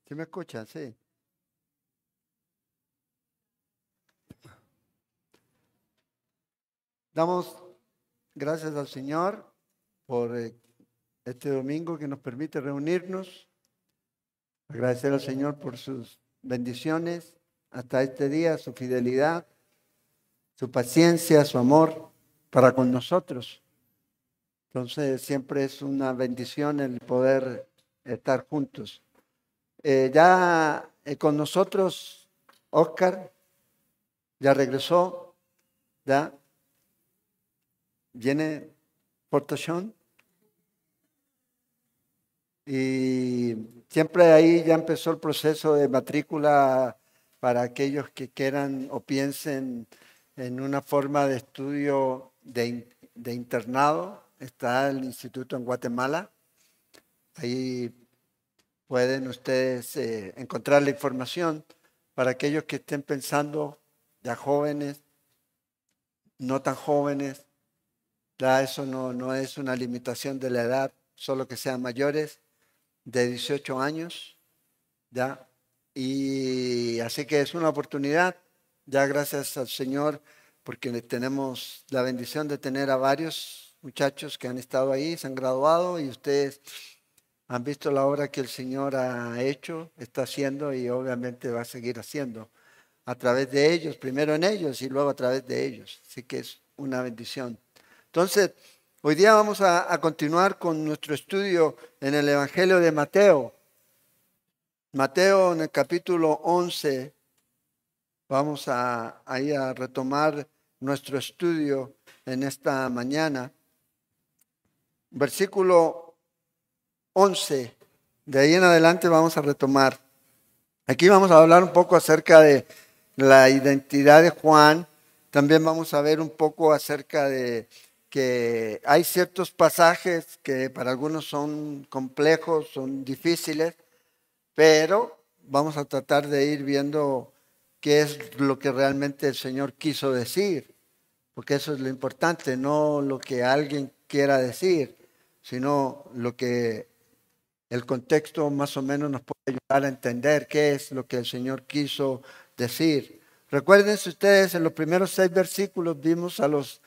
¿Sí me escuchan? Sí. Damos gracias al Señor por este domingo que nos permite reunirnos. Agradecer al Señor por sus bendiciones hasta este día, su fidelidad, su paciencia, su amor para con nosotros. Entonces siempre es una bendición el poder estar juntos. Ya con nosotros, Oscar ya regresó, ya viene Portoshón. Y siempre ahí ya empezó el proceso de matrícula para aquellos que quieran o piensen en una forma de estudio de internado. Está el instituto en Guatemala. Ahí pueden ustedes encontrar la información para aquellos que estén pensando, ya jóvenes, no tan jóvenes. Ya eso no es una limitación de la edad, solo que sean mayores de 18 años, ¿ya? Y así que es una oportunidad, ya gracias al Señor, porque tenemos la bendición de tener a varios muchachos que han estado ahí, se han graduado y ustedes han visto la obra que el Señor ha hecho, está haciendo y obviamente va a seguir haciendo a través de ellos, primero en ellos y luego a través de ellos. Así que es una bendición. Entonces, hoy día vamos a continuar con nuestro estudio en el Evangelio de Mateo. Mateo en el capítulo 11, vamos ir a retomar nuestro estudio en esta mañana. Versículo 11, de ahí en adelante vamos a retomar. Aquí vamos a hablar un poco acerca de la identidad de Juan. También vamos a ver un poco acerca de que hay ciertos pasajes que para algunos son complejos, son difíciles, pero vamos a tratar de ir viendo qué es lo que realmente el Señor quiso decir, porque eso es lo importante, no lo que alguien quiera decir, sino lo que el contexto más o menos nos puede ayudar a entender qué es lo que el Señor quiso decir. Recuérdense ustedes, en los primeros 6 versículos vimos a los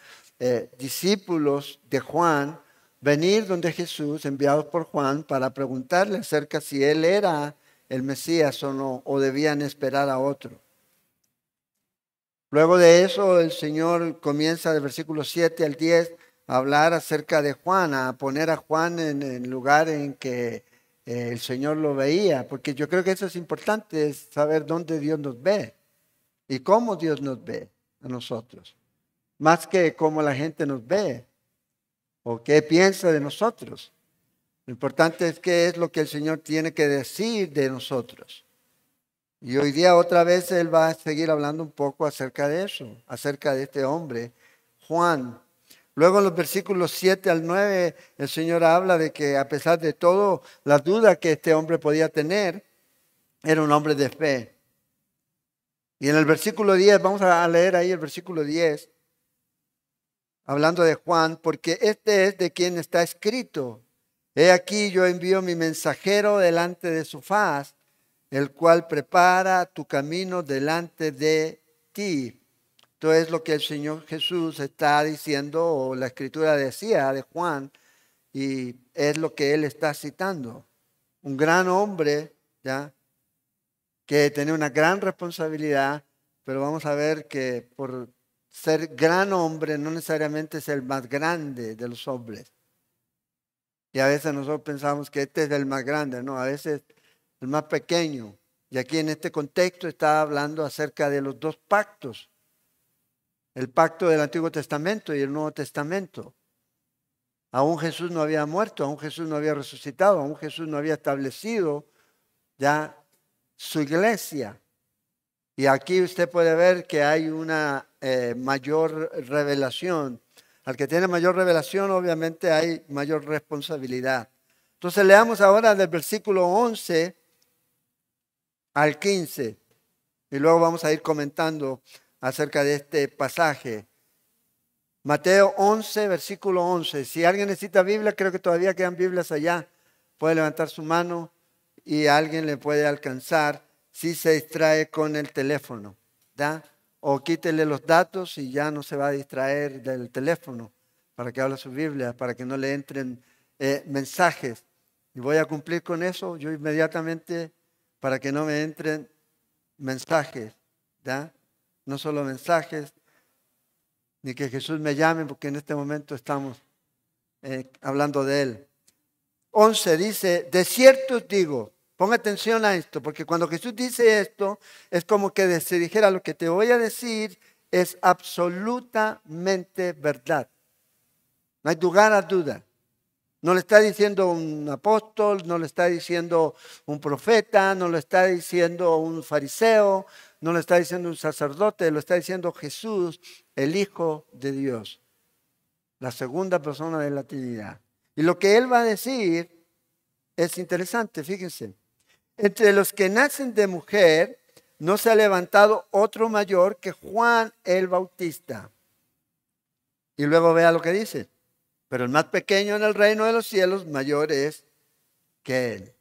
discípulos de Juan venir donde Jesús, enviados por Juan, para preguntarle acerca si él era el Mesías o no, o debían esperar a otro. Luego de eso, el Señor comienza del versículo 7 al 10 a hablar acerca de Juan, a poner a Juan en el lugar en que el Señor lo veía, porque yo creo que eso es importante, es saber dónde Dios nos ve y cómo Dios nos ve a nosotros, más que cómo la gente nos ve o qué piensa de nosotros. Lo importante es qué es lo que el Señor tiene que decir de nosotros. Y hoy día otra vez Él va a seguir hablando un poco acerca de eso, acerca de este hombre, Juan. Luego en los versículos 7 al 9, el Señor habla de que a pesar de todo, las dudas que este hombre podía tener, era un hombre de fe. Y en el versículo 10, vamos a leer ahí el versículo 10, hablando de Juan, porque este es de quien está escrito: he aquí yo envío mi mensajero delante de su faz, el cual prepara tu camino delante de ti. Esto es lo que el Señor Jesús está diciendo, o la Escritura decía de Juan, y es lo que él está citando. Un gran hombre, ¿ya?, que tenía una gran responsabilidad, pero vamos a ver que por ser gran hombre no necesariamente es el más grande de los hombres. Y a veces nosotros pensamos que este es el más grande, no, a veces el más pequeño. Y aquí en este contexto está hablando acerca de los dos pactos, el pacto del Antiguo Testamento y el Nuevo Testamento. Aún Jesús no había muerto, aún Jesús no había resucitado, aún Jesús no había establecido ya su iglesia. Y aquí usted puede ver que hay una mayor revelación. Al que tiene mayor revelación, obviamente hay mayor responsabilidad. Entonces leamos ahora del versículo 11 al 15 y luego vamos a ir comentando acerca de este pasaje. Mateo 11, versículo 11. Si alguien necesita Biblia, creo que todavía quedan Biblias allá. Puede levantar su mano y alguien le puede alcanzar si se distrae con el teléfono, ¿da? O quítele los datos y ya no se va a distraer del teléfono para que hable su Biblia, para que no le entren mensajes. Y voy a cumplir con eso yo inmediatamente para que no me entren mensajes, ¿da? No solo mensajes, ni que Jesús me llame, porque en este momento estamos hablando de Él. 11 dice, de cierto os digo, ponga atención a esto, porque cuando Jesús dice esto, es como que se dijera, lo que te voy a decir es absolutamente verdad. No hay lugar a duda. No le está diciendo un apóstol, no le está diciendo un profeta, no lo está diciendo un fariseo, no lo está diciendo un sacerdote, lo está diciendo Jesús, el Hijo de Dios, la segunda persona de la Trinidad. Y lo que Él va a decir es interesante, fíjense. Entre los que nacen de mujer no se ha levantado otro mayor que Juan el Bautista. Y luego vea lo que dice. Pero el más pequeño en el reino de los cielos mayor es que él.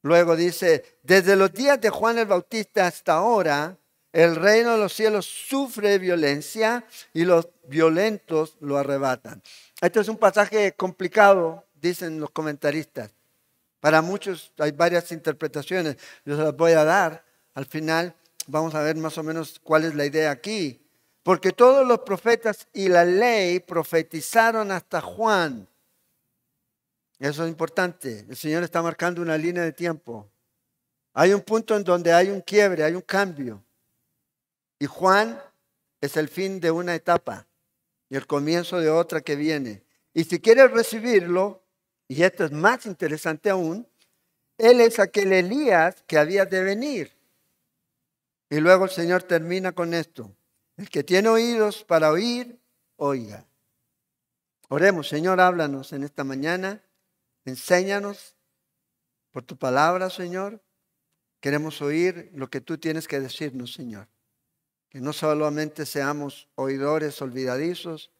Luego dice, desde los días de Juan el Bautista hasta ahora, el reino de los cielos sufre violencia y los violentos lo arrebatan. Este es un pasaje complicado, dicen los comentaristas. Para muchos hay varias interpretaciones, yo se las voy a dar. Al final vamos a ver más o menos cuál es la idea aquí. Porque todos los profetas y la ley profetizaron hasta Juan. Eso es importante. El Señor está marcando una línea de tiempo. Hay un punto en donde hay un quiebre, hay un cambio. Y Juan es el fin de una etapa y el comienzo de otra que viene. Y si quieres recibirlo, y esto es más interesante aún, Él es aquel Elías que había de venir. Y luego el Señor termina con esto. El que tiene oídos para oír, oiga. Oremos, Señor, háblanos en esta mañana. Enséñanos por tu palabra, Señor. Queremos oír lo que tú tienes que decirnos, Señor. Que no solamente seamos oidores olvidadizos,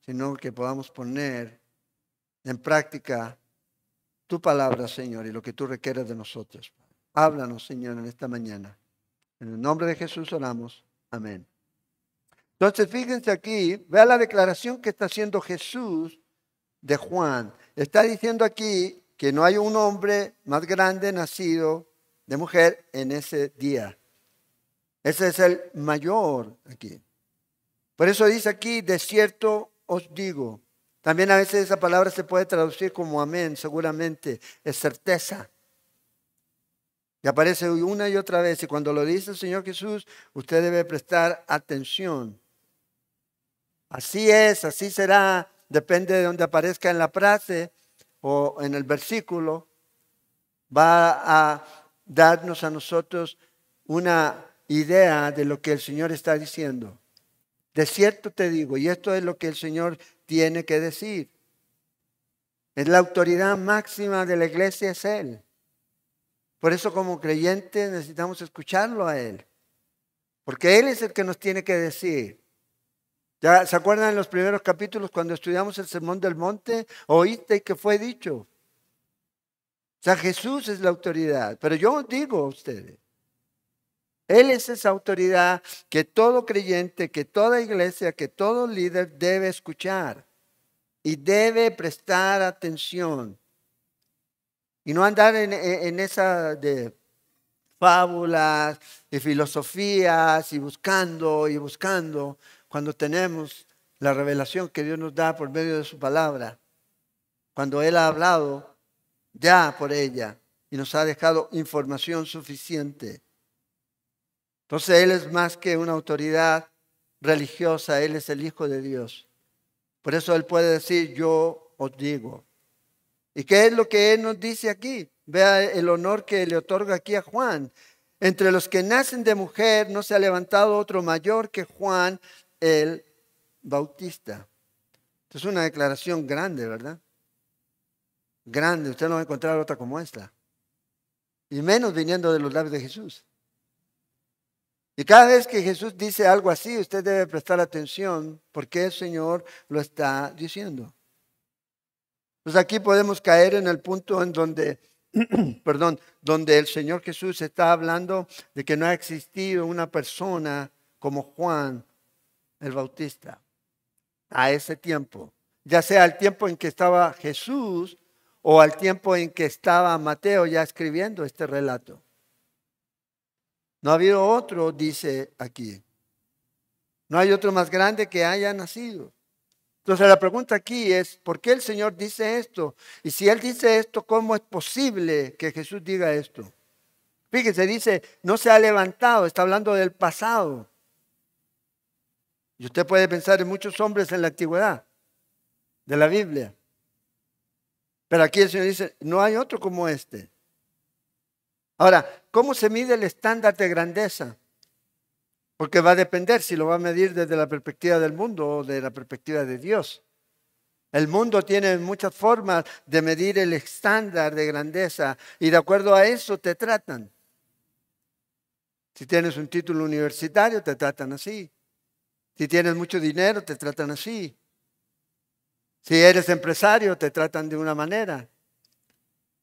sino que podamos poner en práctica tu palabra, Señor, y lo que tú requieres de nosotros. Háblanos, Señor, en esta mañana. En el nombre de Jesús oramos. Amén. Entonces, fíjense aquí, vea la declaración que está haciendo Jesús de Juan. Está diciendo aquí que no hay un hombre más grande nacido de mujer en ese día. Ese es el mayor aquí. Por eso dice aquí, de cierto os digo. También a veces esa palabra se puede traducir como amén, seguramente, es certeza. Y aparece una y otra vez. Y cuando lo dice el Señor Jesús, usted debe prestar atención. Así es, así será, depende de donde aparezca en la frase o en el versículo, va a darnos a nosotros una idea de lo que el Señor está diciendo. De cierto te digo, y esto es lo que el Señor tiene que decir. Es la autoridad máxima de la iglesia, es Él. Por eso como creyentes necesitamos escucharlo a Él. Porque Él es el que nos tiene que decir. ¿Ya se acuerdan en los primeros capítulos cuando estudiamos el Sermón del Monte? Oíste que fue dicho. O sea, Jesús es la autoridad. Pero yo os digo a ustedes, Él es esa autoridad que todo creyente, que toda iglesia, que todo líder debe escuchar. Y debe prestar atención. Y no andar en esa de fábulas y filosofías y buscando, cuando tenemos la revelación que Dios nos da por medio de su palabra, cuando Él ha hablado ya por ella y nos ha dejado información suficiente. Entonces Él es más que una autoridad religiosa, Él es el Hijo de Dios. Por eso Él puede decir, yo os digo. ¿Y qué es lo que Él nos dice aquí? Vea el honor que le otorga aquí a Juan. Entre los que nacen de mujer no se ha levantado otro mayor que Juan el Bautista. Esto es una declaración grande, ¿verdad? Grande, usted no va a encontrar otra como esta. Y menos viniendo de los labios de Jesús. Y cada vez que Jesús dice algo así, usted debe prestar atención porque el Señor lo está diciendo. Pues aquí podemos caer en el punto en donde perdón, donde el Señor Jesús está hablando de que no ha existido una persona como Juan el Bautista a ese tiempo, ya sea al tiempo en que estaba Jesús o al tiempo en que estaba Mateo ya escribiendo este relato. No ha habido otro, dice aquí. No hay otro más grande que haya nacido. Entonces la pregunta aquí es, ¿por qué el Señor dice esto? Y si Él dice esto, ¿cómo es posible que Jesús diga esto? Fíjese, dice, no se ha levantado, está hablando del pasado. Y usted puede pensar en muchos hombres en la antigüedad de la Biblia. Pero aquí el Señor dice, no hay otro como este. Ahora, ¿cómo se mide el estándar de grandeza? Porque va a depender si lo va a medir desde la perspectiva del mundo o de la perspectiva de Dios. El mundo tiene muchas formas de medir el estándar de grandeza y de acuerdo a eso te tratan. Si tienes un título universitario, te tratan así. Si tienes mucho dinero, te tratan así. Si eres empresario, te tratan de una manera.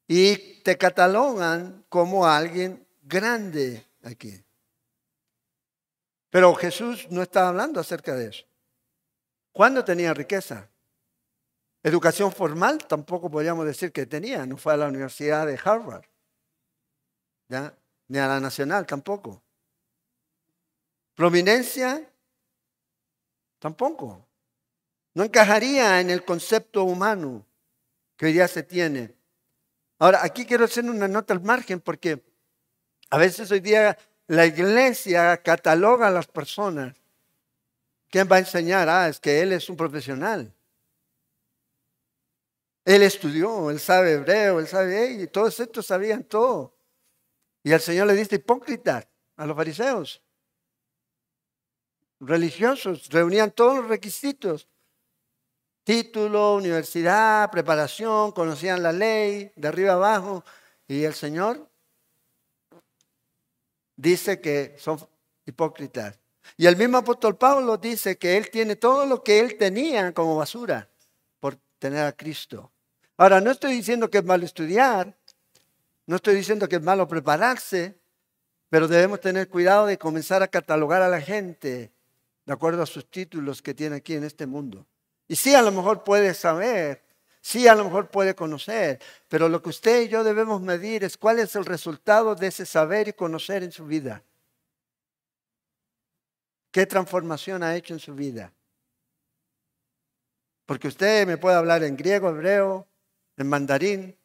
Y te catalogan como alguien grande aquí. Pero Jesús no está hablando acerca de eso. ¿Cuándo tenía riqueza? Educación formal tampoco podríamos decir que tenía. No fue a la Universidad de Harvard, ¿ya? Ni a la Nacional tampoco. Prominencia tampoco. No encajaría en el concepto humano que hoy día se tiene. Ahora, aquí quiero hacer una nota al margen porque a veces hoy día la iglesia cataloga a las personas. ¿Quién va a enseñar? Es que él es un profesional. Él estudió, él sabe hebreo, él sabe, y todos estos sabían todo. Y el Señor le dice hipócritas a los fariseos. Religiosos, reunían todos los requisitos. Título, universidad, preparación, conocían la ley de arriba abajo. Y el Señor dice que son hipócritas. Y el mismo apóstol Pablo dice que él tiene todo lo que él tenía como basura por tener a Cristo. Ahora, no estoy diciendo que es malo estudiar, no estoy diciendo que es malo prepararse, pero debemos tener cuidado de comenzar a catalogar a la gente de acuerdo a sus títulos que tiene aquí en este mundo. Y sí, a lo mejor puede saber, sí, a lo mejor puede conocer, pero lo que usted y yo debemos medir es cuál es el resultado de ese saber y conocer en su vida. ¿Qué transformación ha hecho en su vida? Porque usted me puede hablar en griego, hebreo, en mandarín,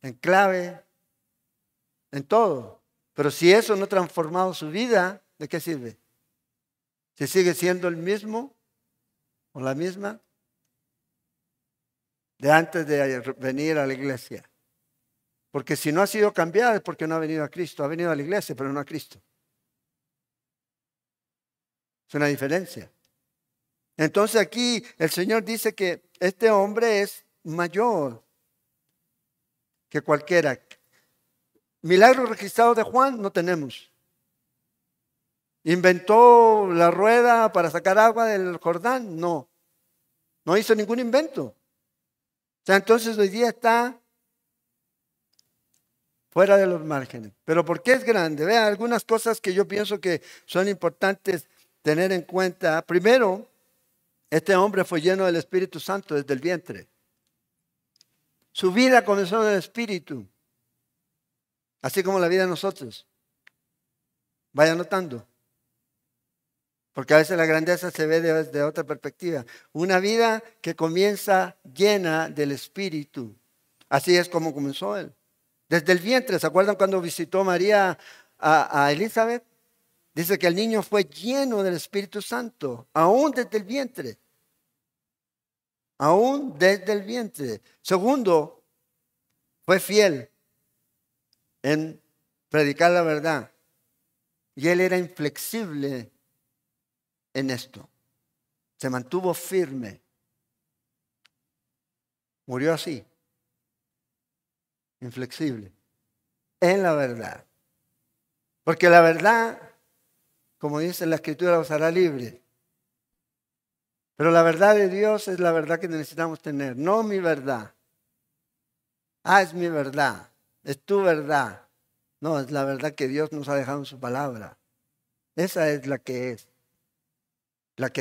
en clave, en todo. Pero si eso no ha transformado su vida, ¿de qué sirve? Si sigue siendo el mismo o la misma de antes de venir a la iglesia. Porque si no ha sido cambiada es porque no ha venido a Cristo. Ha venido a la iglesia, pero no a Cristo. Es una diferencia. Entonces aquí el Señor dice que este hombre es mayor que cualquiera. Milagros registrados de Juan no tenemos. ¿Inventó la rueda para sacar agua del Jordán? No. No hizo ningún invento. O sea, entonces hoy día está fuera de los márgenes. ¿Pero por qué es grande? Vean algunas cosas que yo pienso que son importantes tener en cuenta. Primero, este hombre fue lleno del Espíritu Santo desde el vientre. Su vida comenzó en el Espíritu, así como la vida de nosotros. Vaya notando. Porque a veces la grandeza se ve desde otra perspectiva. Una vida que comienza llena del Espíritu. Así es como comenzó él. Desde el vientre, ¿se acuerdan cuando visitó María a Elizabeth? Dice que el niño fue lleno del Espíritu Santo, aún desde el vientre. Aún desde el vientre. Segundo, fue fiel en predicar la verdad. Y él era inflexible en esto. Se mantuvo firme. Murió así, inflexible, en la verdad. Porque la verdad, como dice la Escritura, os hará libre. Pero la verdad de Dios es la verdad que necesitamos tener, no mi verdad. Ah, es mi verdad, es tu verdad. No, es la verdad que Dios nos ha dejado en su palabra. Esa es la que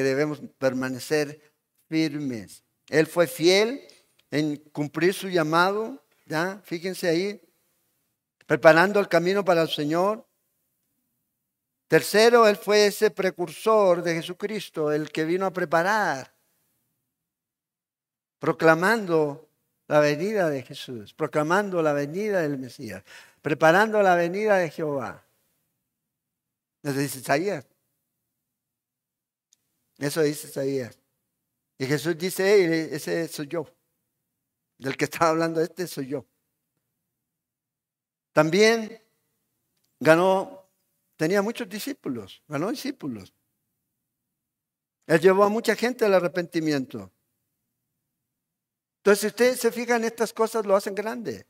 debemos permanecer firmes. Él fue fiel en cumplir su llamado, ¿ya? Fíjense ahí, preparando el camino para el Señor. Tercero, Él fue ese precursor de Jesucristo, el que vino a preparar, proclamando la venida de Jesús, proclamando la venida del Mesías, preparando la venida de Jehová. Eso dice Isaías. Eso dice Isaías. Y Jesús dice, "Hey, ese soy yo. Del que estaba hablando este soy yo". También tenía muchos discípulos, ganó discípulos. Él llevó a mucha gente al arrepentimiento. Entonces, si ustedes se fijan, estas cosas lo hacen grande.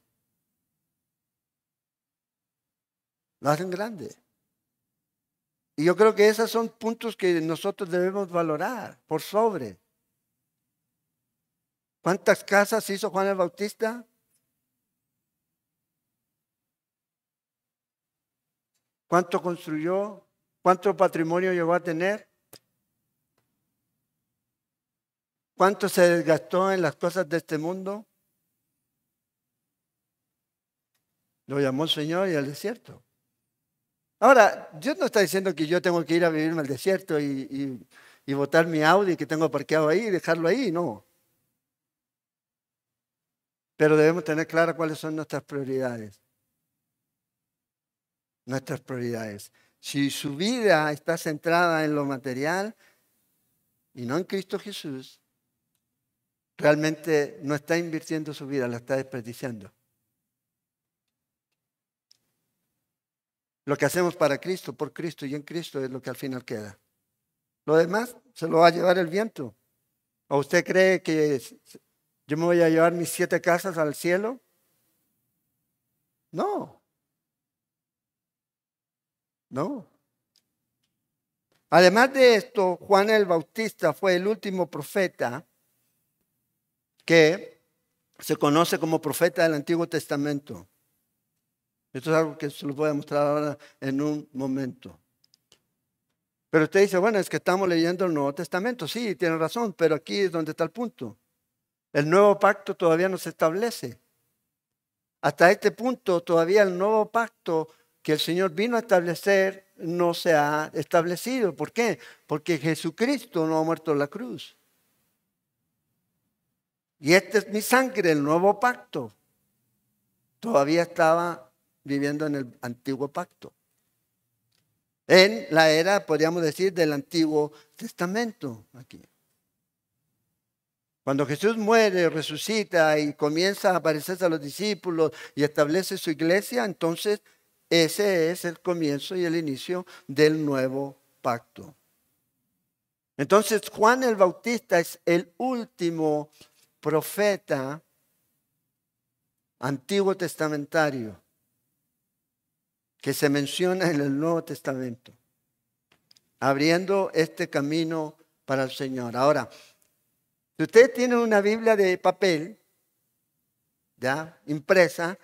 Lo hacen grande. Y yo creo que esos son puntos que nosotros debemos valorar por sobre. ¿Cuántas casas hizo Juan el Bautista? ¿Cuánto construyó? ¿Cuánto patrimonio llegó a tener? ¿Cuánto se desgastó en las cosas de este mundo? Lo llamó el Señor y al desierto. Ahora, Dios no está diciendo que yo tengo que ir a vivirme al desierto y botar mi Audi que tengo parqueado ahí y dejarlo ahí, no. Pero debemos tener claras cuáles son nuestras prioridades. Nuestras prioridades. Si su vida está centrada en lo material y no en Cristo Jesús, realmente no está invirtiendo su vida, la está desperdiciando. Lo que hacemos para Cristo, por Cristo y en Cristo es lo que al final queda. Lo demás se lo va a llevar el viento. ¿O usted cree que yo me voy a llevar mis 7 casas al cielo? No, no. Además de esto, Juan el Bautista fue el último profeta que se conoce como profeta del Antiguo Testamento. Esto es algo que se lo voy a mostrar ahora en un momento. Pero usted dice, bueno, es que estamos leyendo el Nuevo Testamento. Sí, tiene razón, pero aquí es donde está el punto. El nuevo pacto todavía no se establece. Hasta este punto todavía el nuevo pacto que el Señor vino a establecer no se ha establecido. ¿Por qué? Porque Jesucristo no ha muerto en la cruz. Y esta es mi sangre, el nuevo pacto. Todavía estaba viviendo en el antiguo pacto. En la era, podríamos decir, del Antiguo Testamento. Aquí. Cuando Jesús muere, resucita y comienza a aparecerse a los discípulos y establece su iglesia, entonces ese es el comienzo y el inicio del nuevo pacto. Entonces Juan el Bautista es el último profeta antiguo testamentario que se menciona en el Nuevo Testamento, abriendo este camino para el Señor. Ahora, si ustedes tienen una Biblia de papel, ya, impresa,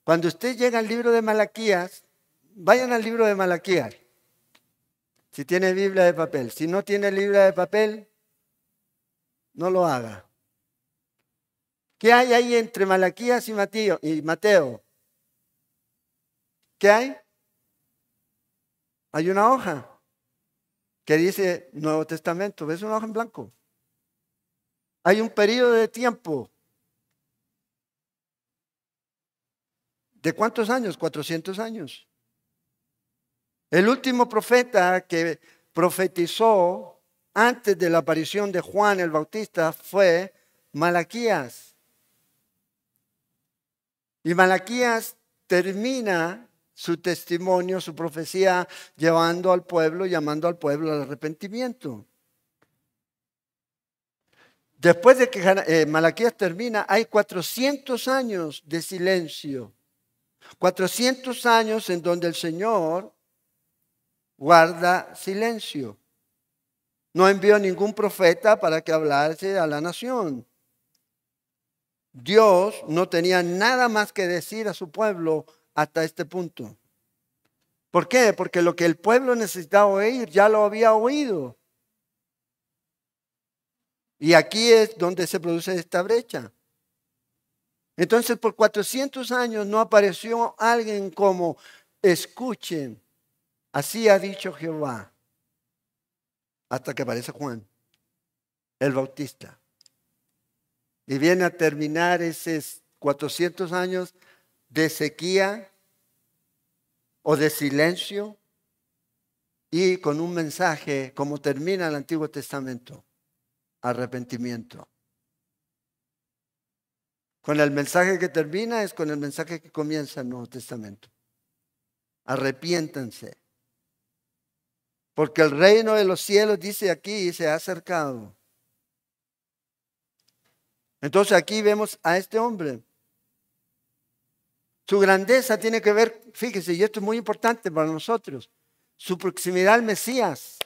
cuando usted llega al libro de Malaquías, vayan al libro de Malaquías. Si tiene Biblia de papel. Si no tiene Biblia de papel, no lo haga. ¿Qué hay ahí entre Malaquías y Mateo? ¿Qué hay? Hay una hoja que dice Nuevo Testamento. ¿Ves una hoja en blanco? Hay un periodo de tiempo. ¿De cuántos años? 400 años. El último profeta que profetizó antes de la aparición de Juan el Bautista fue Malaquías. Y Malaquías termina su testimonio, su profecía, llamando al pueblo al arrepentimiento. Después de que Malaquías termina, hay 400 años de silencio. 400 años en donde el Señor guarda silencio. No envió ningún profeta para que hablase a la nación. Dios no tenía nada más que decir a su pueblo hasta este punto. ¿Por qué? Porque lo que el pueblo necesitaba oír ya lo había oído. Y aquí es donde se produce esta brecha. Entonces, por 400 años no apareció alguien como, escuchen, así ha dicho Jehová, hasta que aparece Juan, el Bautista. Y viene a terminar esos 400 años de sequía o de silencio y con un mensaje como termina el Antiguo Testamento, arrepentimiento. Con el mensaje que termina es con el mensaje que comienza el Nuevo Testamento. Arrepiéntanse. Porque el reino de los cielos, dice aquí, se ha acercado. Entonces aquí vemos a este hombre. Su grandeza tiene que ver, fíjese, y esto es muy importante para nosotros, su proximidad al Mesías.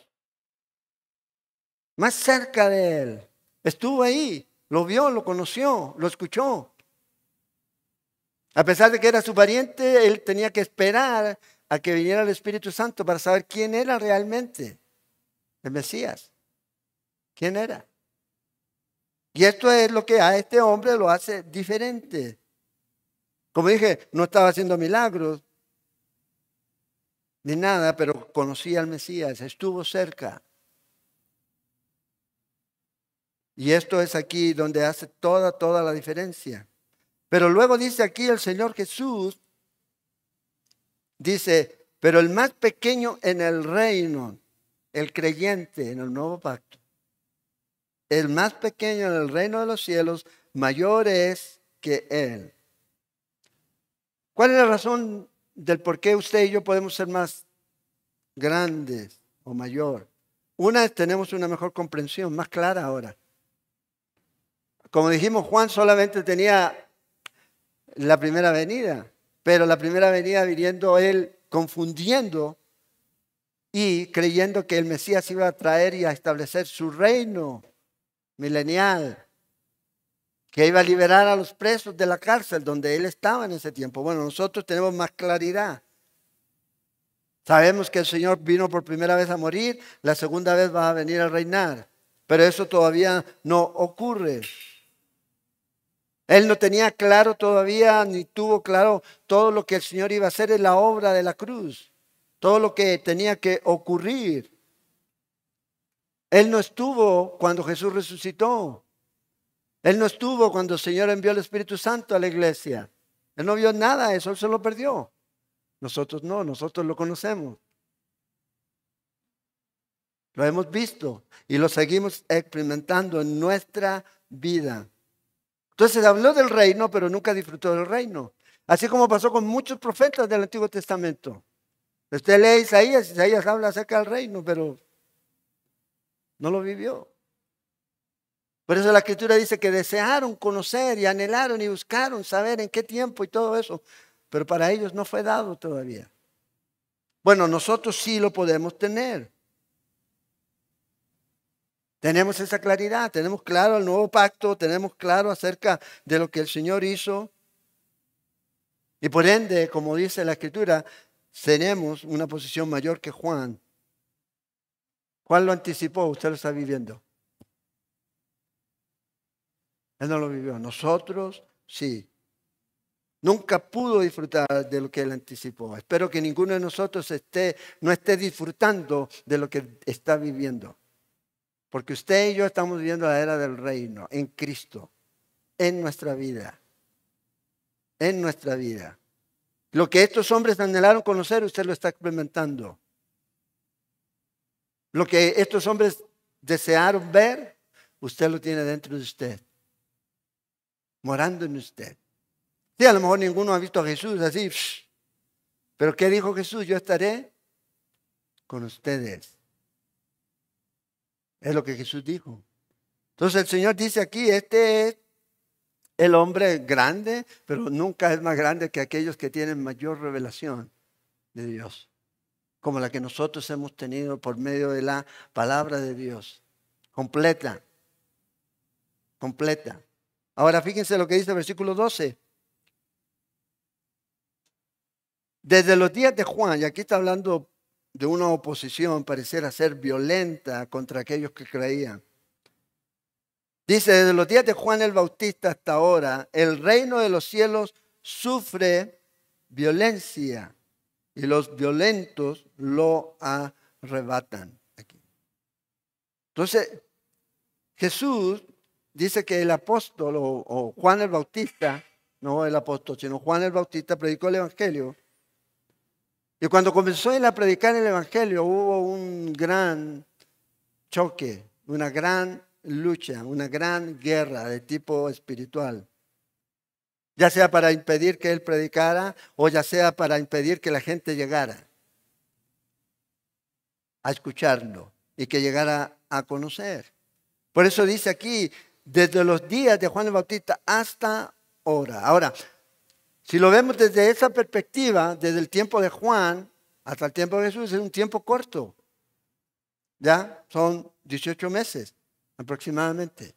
Más cerca de él. Estuvo ahí, lo vio, lo conoció, lo escuchó. A pesar de que era su pariente, él tenía que esperar a que viniera el Espíritu Santo para saber quién era realmente el Mesías. ¿Quién era? Y esto es lo que a este hombre lo hace diferente. Como dije, no estaba haciendo milagros ni nada, pero conocía al Mesías, estuvo cerca. Y esto es aquí donde hace toda la diferencia. Pero luego dice aquí el Señor Jesús, dice, pero el más pequeño en el reino, el creyente en el nuevo pacto, el más pequeño en el reino de los cielos, mayor es que él. ¿Cuál es la razón del por qué usted y yo podemos ser más grandes o mayor? Una es tenemos una mejor comprensión, más clara ahora. Como dijimos, Juan solamente tenía la primera venida, pero la primera venida viniendo él confundiendo y creyendo que el Mesías iba a traer y a establecer su reino milenial, que iba a liberar a los presos de la cárcel donde él estaba en ese tiempo. Bueno, nosotros tenemos más claridad. Sabemos que el Señor vino por primera vez a morir, la segunda vez va a venir a reinar, pero eso todavía no ocurre. Él no tenía claro todavía, ni tuvo claro todo lo que el Señor iba a hacer en la obra de la cruz, todo lo que tenía que ocurrir. Él no estuvo cuando Jesús resucitó. Él no estuvo cuando el Señor envió el Espíritu Santo a la iglesia. Él no vio nada de eso, él se lo perdió. Nosotros no, nosotros lo conocemos. Lo hemos visto y lo seguimos experimentando en nuestra vida. Entonces habló del reino, pero nunca disfrutó del reino. Así como pasó con muchos profetas del Antiguo Testamento. Usted lee Isaías, Isaías habla acerca del reino, pero no lo vivió. Por eso la Escritura dice que desearon conocer y anhelaron y buscaron saber en qué tiempo y todo eso, pero para ellos no fue dado todavía. Bueno, nosotros sí lo podemos tener. Tenemos esa claridad, tenemos claro el nuevo pacto, tenemos claro acerca de lo que el Señor hizo. Y por ende, como dice la Escritura, tenemos una posición mayor que Juan. Juan lo anticipó, usted lo está viviendo. Él no lo vivió, nosotros sí. Nunca pudo disfrutar de lo que él anticipó. Espero que ninguno de nosotros no esté disfrutando de lo que está viviendo. Porque usted y yo estamos viviendo la era del reino en Cristo, en nuestra vida. En nuestra vida. Lo que estos hombres anhelaron conocer, usted lo está experimentando. Lo que estos hombres desearon ver, usted lo tiene dentro de usted. Morando en usted. Sí, a lo mejor ninguno ha visto a Jesús así. Pero ¿qué dijo Jesús? Yo estaré con ustedes. Es lo que Jesús dijo. Entonces el Señor dice aquí, este es el hombre grande, pero nunca es más grande que aquellos que tienen mayor revelación de Dios, como la que nosotros hemos tenido por medio de la palabra de Dios. Completa. Completa. Ahora fíjense lo que dice el versículo 12. Desde los días de Juan, y aquí está hablando de una oposición, pareciera ser violenta contra aquellos que creían. Dice, desde los días de Juan el Bautista hasta ahora, el reino de los cielos sufre violencia y los violentos lo arrebatan. Aquí. Entonces, Jesús dice que el apóstol o Juan el Bautista, no el apóstol, sino Juan el Bautista predicó el Evangelio. Y cuando comenzó él a predicar el Evangelio hubo un gran choque, una gran lucha, una gran guerra de tipo espiritual. Ya sea para impedir que él predicara o ya sea para impedir que la gente llegara a escucharlo y que llegara a conocer. Por eso dice aquí, desde los días de Juan el Bautista hasta ahora. Ahora, si lo vemos desde esa perspectiva, desde el tiempo de Juan hasta el tiempo de Jesús, es un tiempo corto. Ya son 18 meses aproximadamente.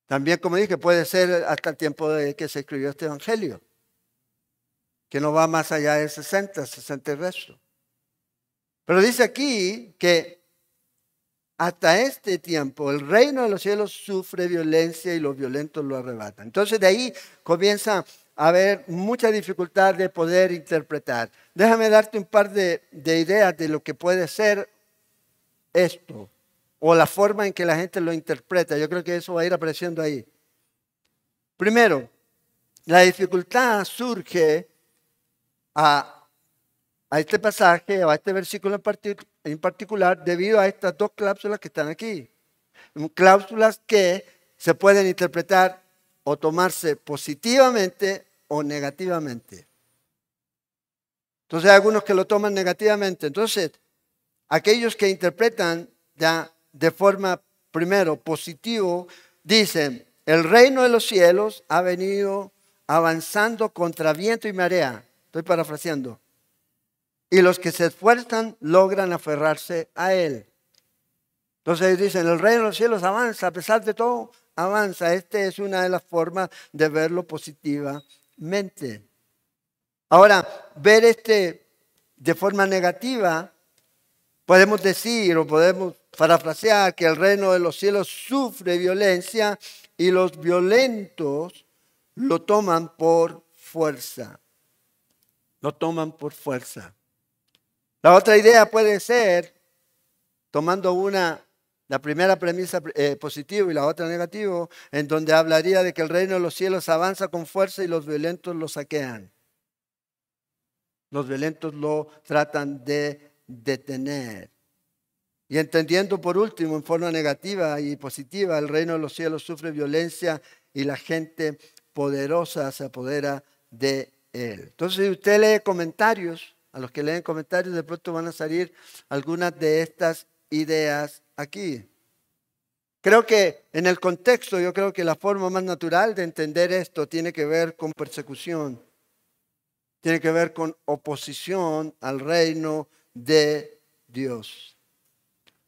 También, como dije, puede ser hasta el tiempo de que se escribió este evangelio, que no va más allá de 60 y resto. Pero dice aquí que hasta este tiempo el reino de los cielos sufre violencia y los violentos lo arrebatan. Entonces de ahí comienza a haber mucha dificultad de poder interpretar. Déjame darte un par de ideas de lo que puede ser esto o la forma en que la gente lo interpreta. Yo creo que eso va a ir apareciendo ahí. Primero, la dificultad surge a este pasaje o a este versículo en particular debido a estas dos cláusulas que están aquí. Cláusulas que se pueden interpretar o tomarse positivamente o negativamente. Entonces hay algunos que lo toman negativamente. Entonces, aquellos que interpretan ya de forma, primero, positivo, dicen, el reino de los cielos ha venido avanzando contra viento y marea. Estoy parafraseando. Y los que se esfuerzan logran aferrarse a él. Entonces dicen, el reino de los cielos avanza, a pesar de todo, avanza. Esta es una de las formas de verlo positivamente. Ahora, ver de forma negativa, podemos decir o podemos parafrasear que el reino de los cielos sufre violencia y los violentos lo toman por fuerza. Lo toman por fuerza. La otra idea puede ser, tomando la primera premisa positiva y la otra negativa, en donde hablaría de que el reino de los cielos avanza con fuerza y los violentos lo saquean. Los violentos lo tratan de detener. Y entendiendo por último, en forma negativa y positiva, el reino de los cielos sufre violencia y la gente poderosa se apodera de él. Entonces, si usted lee comentarios, a los que leen comentarios de pronto van a salir algunas de estas ideas aquí. Creo que en el contexto, yo creo que la forma más natural de entender esto tiene que ver con persecución. Tiene que ver con oposición al reino de Dios.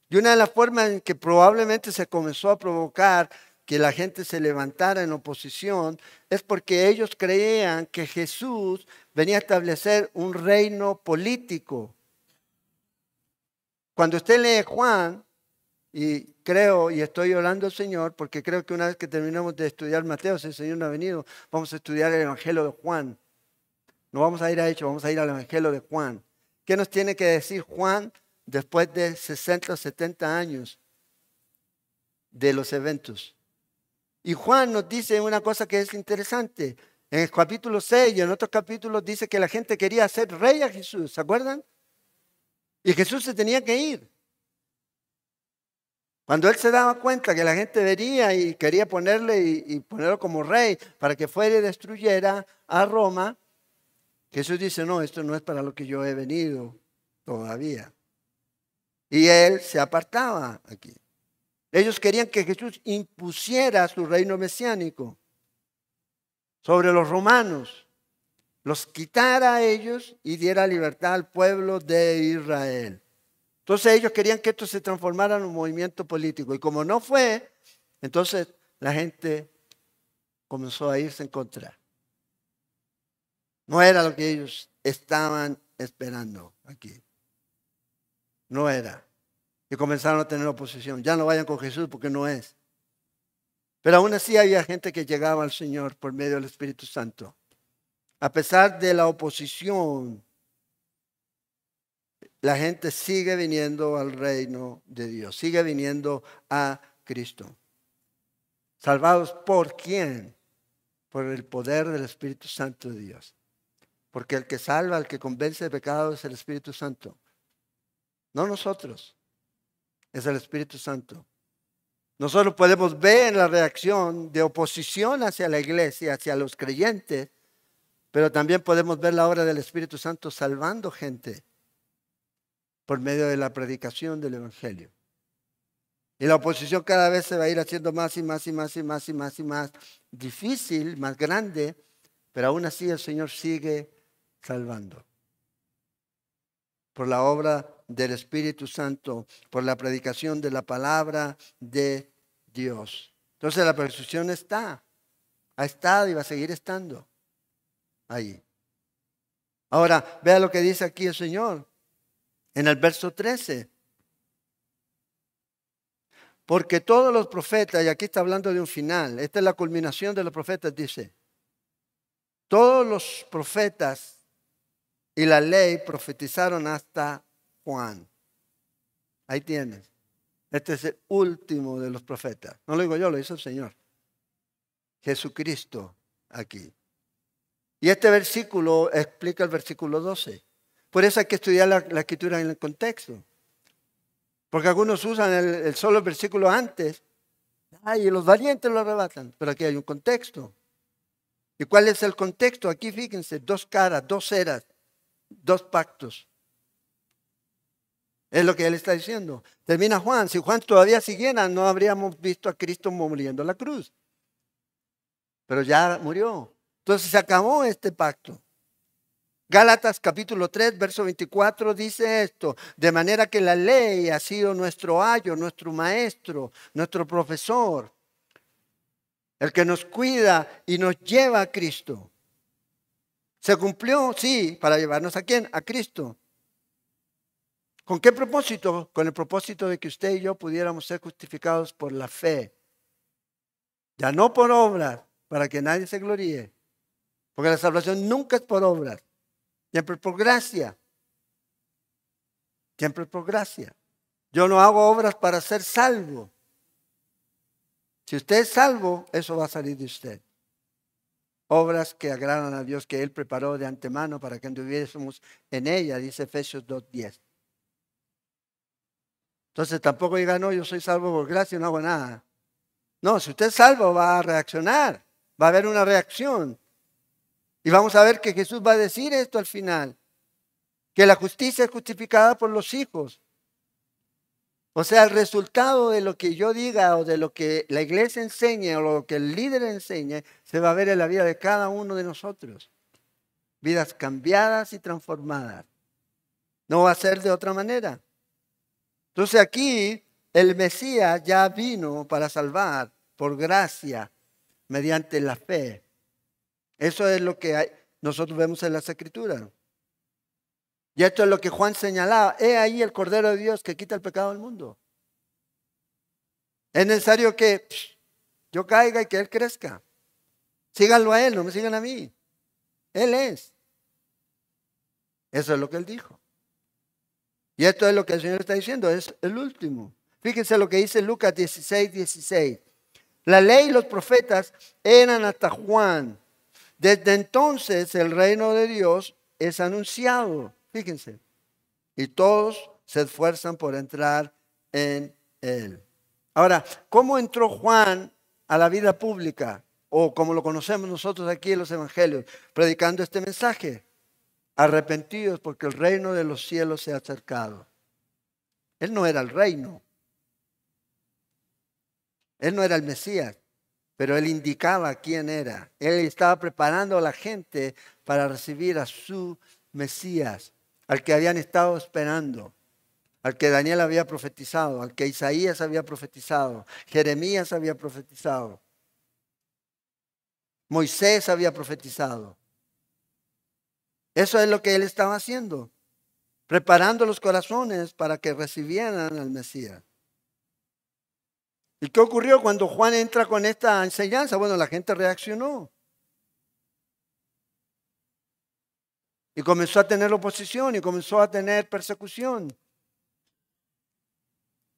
Y una de las formas en que probablemente se comenzó a provocar que la gente se levantara en oposición es porque ellos creían que Jesús venía a establecer un reino político. Cuando usted lee Juan, y creo y estoy orando al Señor, porque creo que una vez que terminemos de estudiar Mateo, si el Señor no ha venido, vamos a estudiar el Evangelio de Juan. No vamos a ir a Hechos, vamos a ir al Evangelio de Juan. ¿Qué nos tiene que decir Juan después de 60 o 70 años de los eventos? Y Juan nos dice una cosa que es interesante. En el capítulo 6 y en otros capítulos dice que la gente quería hacer rey a Jesús, ¿se acuerdan? Y Jesús se tenía que ir. Cuando él se daba cuenta que la gente venía y quería ponerle y ponerlo como rey para que fuera y destruyera a Roma, Jesús dice, no, esto no es para lo que yo he venido todavía. Y él se apartaba aquí. Ellos querían que Jesús impusiera su reino mesiánico sobre los romanos, los quitara a ellos y diera libertad al pueblo de Israel. Entonces ellos querían que esto se transformara en un movimiento político. Y como no fue, entonces la gente comenzó a irse en contra. No era lo que ellos estaban esperando aquí. No era. Y comenzaron a tener oposición. Ya no vayan con Jesús porque no es. Pero aún así había gente que llegaba al Señor por medio del Espíritu Santo. A pesar de la oposición, la gente sigue viniendo al reino de Dios. Sigue viniendo a Cristo. ¿Salvados por quién? Por el poder del Espíritu Santo de Dios. Porque el que salva, el que convence de pecado es el Espíritu Santo. No nosotros. Es el Espíritu Santo. Nosotros podemos ver la reacción de oposición hacia la iglesia, hacia los creyentes, pero también podemos ver la obra del Espíritu Santo salvando gente por medio de la predicación del Evangelio. Y la oposición cada vez se va a ir haciendo más y más y más y más y más y más difícil, más grande, pero aún así el Señor sigue salvando. Por la obra del Espíritu Santo, por la predicación de la palabra de Dios. Entonces la persecución ha estado y va a seguir estando ahí. Ahora, vea lo que dice aquí el Señor en el verso 13. Porque todos los profetas, y aquí está hablando de un final, esta es la culminación de los profetas, dice, todos los profetas y la ley profetizaron hasta Juan. Ahí tienes. Este es el último de los profetas. No lo digo yo, lo hizo el Señor. Jesucristo aquí. Y este versículo explica el versículo 12. Por eso hay que estudiar la escritura en el contexto. Porque algunos usan el solo versículo antes. Ay, y los valientes lo arrebatan. Pero aquí hay un contexto. ¿Y cuál es el contexto? Aquí fíjense, dos caras, dos eras, dos pactos. Es lo que él está diciendo. Termina Juan. Si Juan todavía siguiera, no habríamos visto a Cristo muriendo en la cruz. Pero ya murió. Entonces se acabó este pacto. Gálatas capítulo 3, verso 24 dice esto. De manera que la ley ha sido nuestro ayo, nuestro maestro, nuestro profesor. El que nos cuida y nos lleva a Cristo. ¿Se cumplió? Sí. ¿Para llevarnos a quién? A Cristo. ¿Con qué propósito? Con el propósito de que usted y yo pudiéramos ser justificados por la fe. Ya no por obras, para que nadie se gloríe. Porque la salvación nunca es por obras. Siempre por gracia. Siempre por gracia. Yo no hago obras para ser salvo. Si usted es salvo, eso va a salir de usted. Obras que agradan a Dios, que Él preparó de antemano para que anduviésemos en ella, dice Efesios 2:10. Entonces tampoco diga, no, yo soy salvo por gracia y no hago nada. No, si usted es salvo va a reaccionar, va a haber una reacción. Y vamos a ver que Jesús va a decir esto al final, que la justicia es justificada por los hijos. O sea, el resultado de lo que yo diga o de lo que la iglesia enseñe o lo que el líder enseñe, se va a ver en la vida de cada uno de nosotros. Vidas cambiadas y transformadas. No va a ser de otra manera. Entonces aquí el Mesías ya vino para salvar por gracia mediante la fe. Eso es lo que nosotros vemos en las Escrituras. Y esto es lo que Juan señalaba. He ahí el Cordero de Dios que quita el pecado del mundo. Es necesario que yo caiga y que Él crezca. Síganlo a Él, no me sigan a mí. Él es. Eso es lo que Él dijo. Y esto es lo que el Señor está diciendo, es el último. Fíjense lo que dice Lucas 16:16. La ley y los profetas eran hasta Juan. Desde entonces el reino de Dios es anunciado. Fíjense. Y todos se esfuerzan por entrar en él. Ahora, ¿cómo entró Juan a la vida pública? O como lo conocemos nosotros aquí en los evangelios, predicando este mensaje. Arrepentidos porque el reino de los cielos se ha acercado. Él no era el reino. Él no era el Mesías, pero él indicaba quién era. Él estaba preparando a la gente para recibir a su Mesías, al que habían estado esperando, al que Daniel había profetizado, al que Isaías había profetizado, Jeremías había profetizado. Moisés había profetizado. Eso es lo que él estaba haciendo, preparando los corazones para que recibieran al Mesías. ¿Y qué ocurrió cuando Juan entra con esta enseñanza? Bueno, la gente reaccionó y comenzó a tener oposición y comenzó a tener persecución.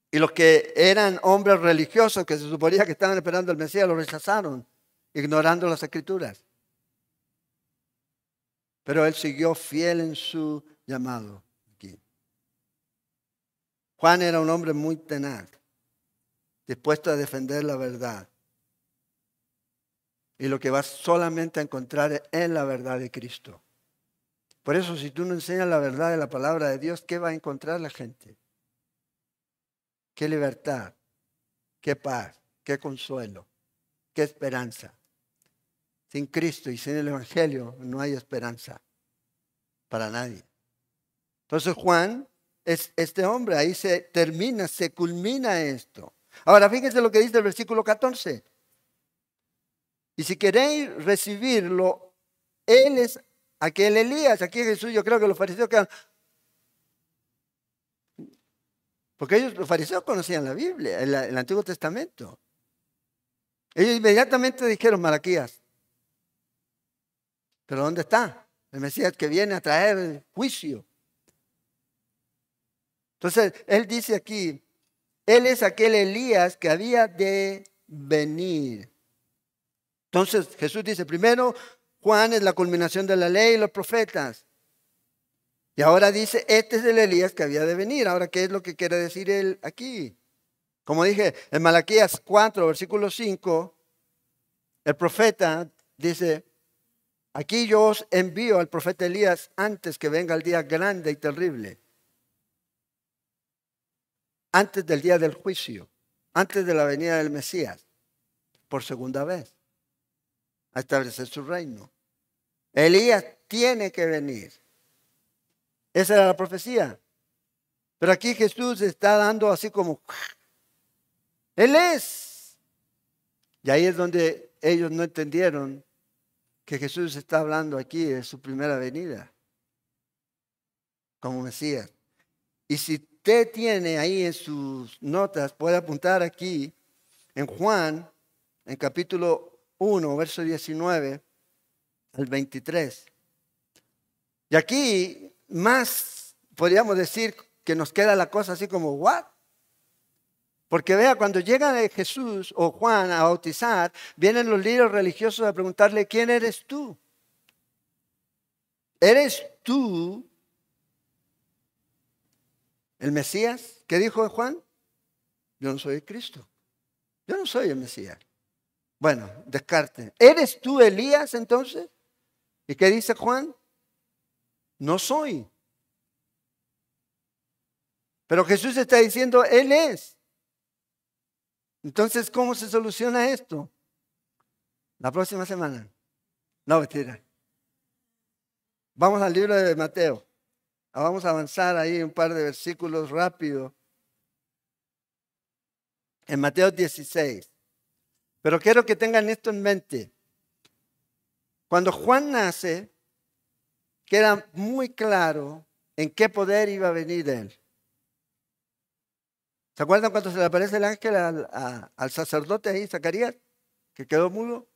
Y los que eran hombres religiosos que se suponía que estaban esperando al Mesías lo rechazaron, ignorando las Escrituras. Pero él siguió fiel en su llamado. Aquí. Juan era un hombre muy tenaz, dispuesto a defender la verdad. Y lo que vas solamente a encontrar es la verdad de Cristo. Por eso, si tú no enseñas la verdad de la palabra de Dios, ¿qué va a encontrar la gente? ¿Qué libertad? ¿Qué paz? ¿Qué consuelo? ¿Qué esperanza? Sin Cristo y sin el Evangelio no hay esperanza para nadie. Entonces Juan es este hombre, ahí se termina, se culmina esto. Ahora fíjense lo que dice el versículo 14. Y si queréis recibirlo, él es aquel Elías. Aquí Jesús, yo creo que los fariseos quedan. Porque los fariseos conocían la Biblia, el Antiguo Testamento. Ellos inmediatamente dijeron, Malaquías, ¿pero dónde está? El Mesías que viene a traer juicio. Entonces, él dice aquí, él es aquel Elías que había de venir. Entonces, Jesús dice, primero, Juan es la culminación de la ley y los profetas. Y ahora dice, este es el Elías que había de venir. Ahora, ¿qué es lo que quiere decir él aquí? Como dije, en Malaquías 4, versículo 5, el profeta dice, aquí yo os envío al profeta Elías antes que venga el día grande y terrible. Antes del día del juicio, antes de la venida del Mesías, por segunda vez, a establecer su reino. Elías tiene que venir. Esa era la profecía. Pero aquí Jesús está dando así como, Él es. Y ahí es donde ellos no entendieron que Jesús está hablando aquí de su primera venida como Mesías. Y si usted tiene ahí en sus notas, puede apuntar aquí en Juan, en capítulo 1, verso 19 al 23. Y aquí más podríamos decir que nos queda la cosa así como, ¿what? Porque vea, cuando llega Jesús o Juan a bautizar, vienen los líderes religiosos a preguntarle, ¿quién eres tú? ¿Eres tú el Mesías? ¿Qué dijo Juan? Yo no soy el Cristo. Yo no soy el Mesías. Bueno, descarten. ¿Eres tú Elías entonces? ¿Y qué dice Juan? No soy. Pero Jesús está diciendo, Él es. Entonces, ¿cómo se soluciona esto? La próxima semana. No, mentira. Vamos al libro de Mateo. Vamos a avanzar ahí un par de versículos rápido. En Mateo 16. Pero quiero que tengan esto en mente. Cuando Juan nace, queda muy claro en qué poder iba a venir él. ¿Se acuerdan cuando se le aparece el ángel al sacerdote ahí, Zacarías, que quedó mudo?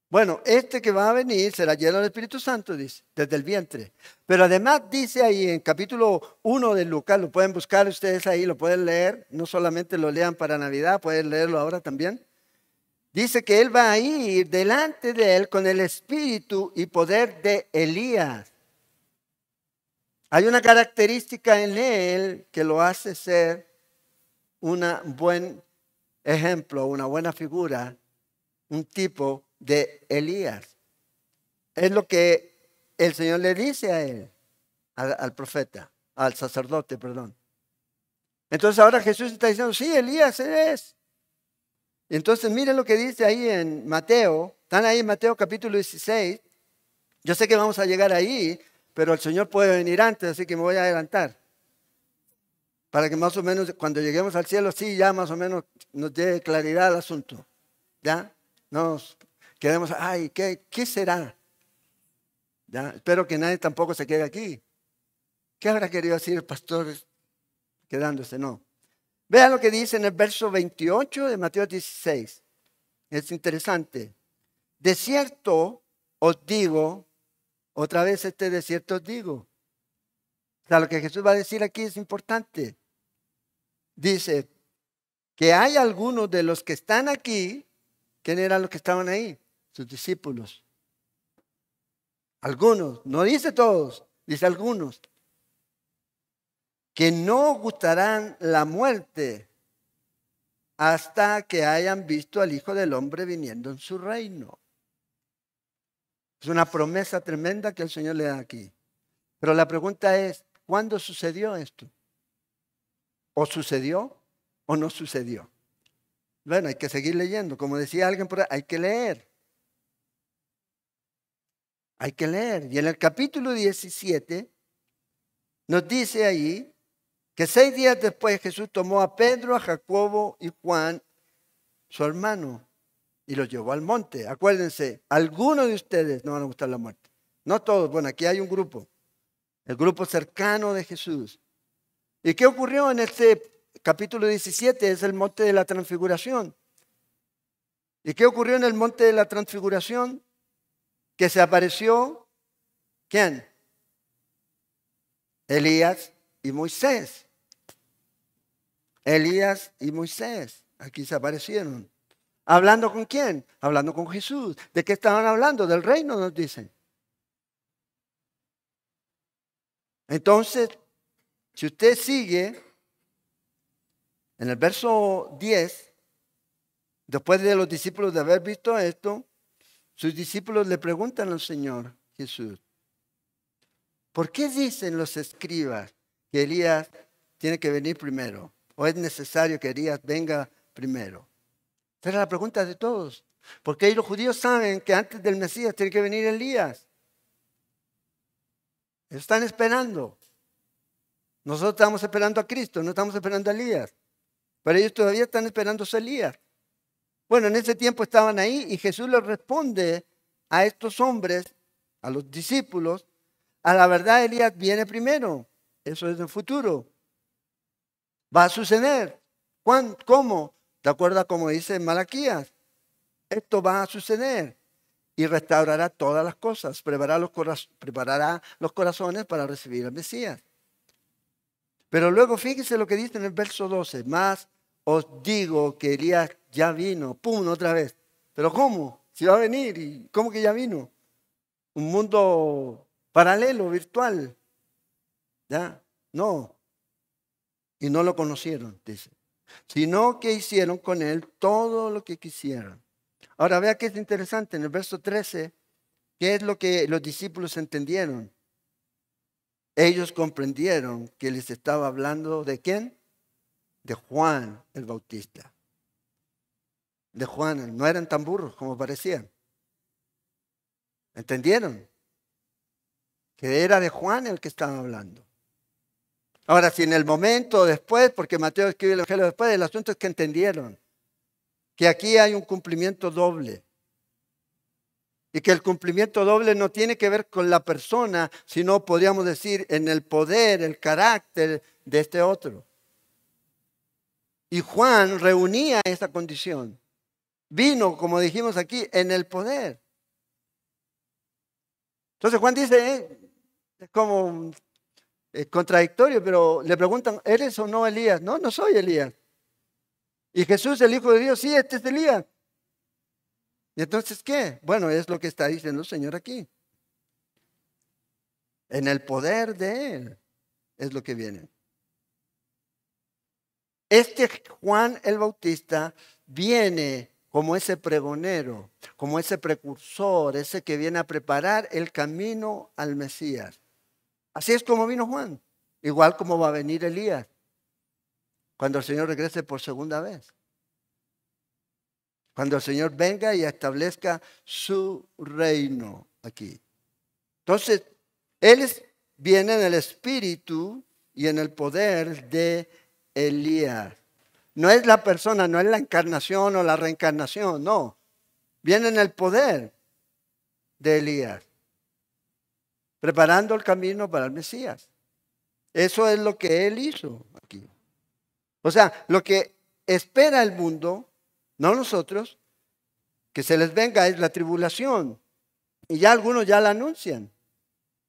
Bueno, este que va a venir será lleno del Espíritu Santo, dice, desde el vientre. Pero además dice ahí en capítulo 1 de Lucas, lo pueden buscar ustedes ahí, lo pueden leer, no solamente lo lean para Navidad, pueden leerlo ahora también. Dice que él va a ir delante de él con el espíritu y poder de Elías. Hay una característica en él que lo hace ser un buen ejemplo, una buena figura, un tipo de Elías. Es lo que el Señor le dice a él, al profeta, al sacerdote, perdón. Entonces ahora Jesús está diciendo, sí, Elías es. Entonces miren lo que dice ahí en Mateo, están ahí en Mateo capítulo 16. Yo sé que vamos a llegar ahí, pero el Señor puede venir antes, así que me voy a adelantar. Para que más o menos cuando lleguemos al cielo, sí, ya más o menos nos dé claridad al asunto. ¿Ya? quedemos, ay, ¿qué será? ¿Ya? Espero que nadie tampoco se quede aquí. ¿Qué habrá querido decir el pastor quedándose? No. Vean lo que dice en el verso 28 de Mateo 16. Es interesante. De cierto os digo, otra vez de cierto os digo. O sea, lo que Jesús va a decir aquí es importante. Dice que hay algunos de los que están aquí. ¿Quién eran los que estaban ahí? Sus discípulos. Algunos, no dice todos, dice algunos, que no gustarán la muerte hasta que hayan visto al Hijo del Hombre viniendo en su reino. Es una promesa tremenda que el Señor le da aquí. Pero la pregunta es, ¿cuándo sucedió esto? ¿O sucedió o no sucedió? Bueno, hay que seguir leyendo. Como decía alguien por ahí, hay que leer. Hay que leer. Y en el capítulo 17 nos dice ahí que 6 días después Jesús tomó a Pedro, a Jacobo y Juan, su hermano, y los llevó al monte. Acuérdense, algunos de ustedes no van a gustar la muerte. No todos. Bueno, aquí hay un grupo. El grupo cercano de Jesús. ¿Y qué ocurrió en este capítulo 17? Es el monte de la transfiguración. ¿Y qué ocurrió en el monte de la transfiguración? Que se apareció, ¿quién? Elías y Moisés. Elías y Moisés. Aquí se aparecieron. ¿Hablando con quién? Hablando con Jesús. ¿De qué estaban hablando? Del reino, nos dicen. Entonces, si usted sigue en el verso 10, después de los discípulos de haber visto esto, sus discípulos le preguntan al Señor Jesús, ¿por qué dicen los escribas que Elías tiene que venir primero? ¿O es necesario que Elías venga primero? Esa era la pregunta de todos. Porque los judíos saben que antes del Mesías tiene que venir Elías. Están esperando. Nosotros estamos esperando a Cristo, no estamos esperando a Elías. Pero ellos todavía están esperando a Elías. Bueno, en ese tiempo estaban ahí y Jesús les responde a estos hombres, a los discípulos, a la verdad Elías viene primero. Eso es el futuro. Va a suceder. ¿Cómo? De acuerdo a como dice Malaquías. Esto va a suceder. Y restaurará todas las cosas. Preparará los corazones para recibir al Mesías. Pero luego fíjense lo que dice en el verso 12. Más os digo que Elías ya vino. ¡Pum! Otra vez. ¿Pero cómo? Si va a venir. ¿Y cómo que ya vino? Un mundo paralelo, virtual. ¿Ya? No. Y no lo conocieron, dice. Sino que hicieron con él todo lo que quisieran. Ahora vea que es interesante. En el verso 13, ¿qué es lo que los discípulos entendieron? Ellos comprendieron que les estaba hablando ¿de quién? De Juan el Bautista. De Juan, no eran tan burros como parecían. ¿Entendieron? Que era de Juan el que estaban hablando. Ahora, si en el momento después, porque Mateo escribe el Evangelio después, el asunto es que entendieron que aquí hay un cumplimiento doble. Y que el cumplimiento doble no tiene que ver con la persona, sino podríamos decir en el poder, el carácter de este otro. Y Juan reunía esa condición. Vino, como dijimos aquí, en el poder. Entonces Juan dice, es como contradictorio, pero le preguntan, ¿eres o no Elías? No, no soy Elías. Y Jesús, el Hijo de Dios, sí, este es Elías. ¿Y entonces qué? Bueno, es lo que está diciendo el Señor aquí. En el poder de Él es lo que viene. Este Juan el Bautista viene como ese pregonero, como ese precursor, ese que viene a preparar el camino al Mesías. Así es como vino Juan, igual como va a venir Elías, cuando el Señor regrese por segunda vez. Cuando el Señor venga y establezca su reino aquí. Entonces, Él viene en el espíritu y en el poder de Elías. No es la persona, no es la encarnación o la reencarnación, no. viene en el poder de Elías, preparando el camino para el Mesías. Eso es lo que él hizo aquí. O sea, lo que espera el mundo, no nosotros, que se les venga es la tribulación. Y ya algunos ya la anuncian.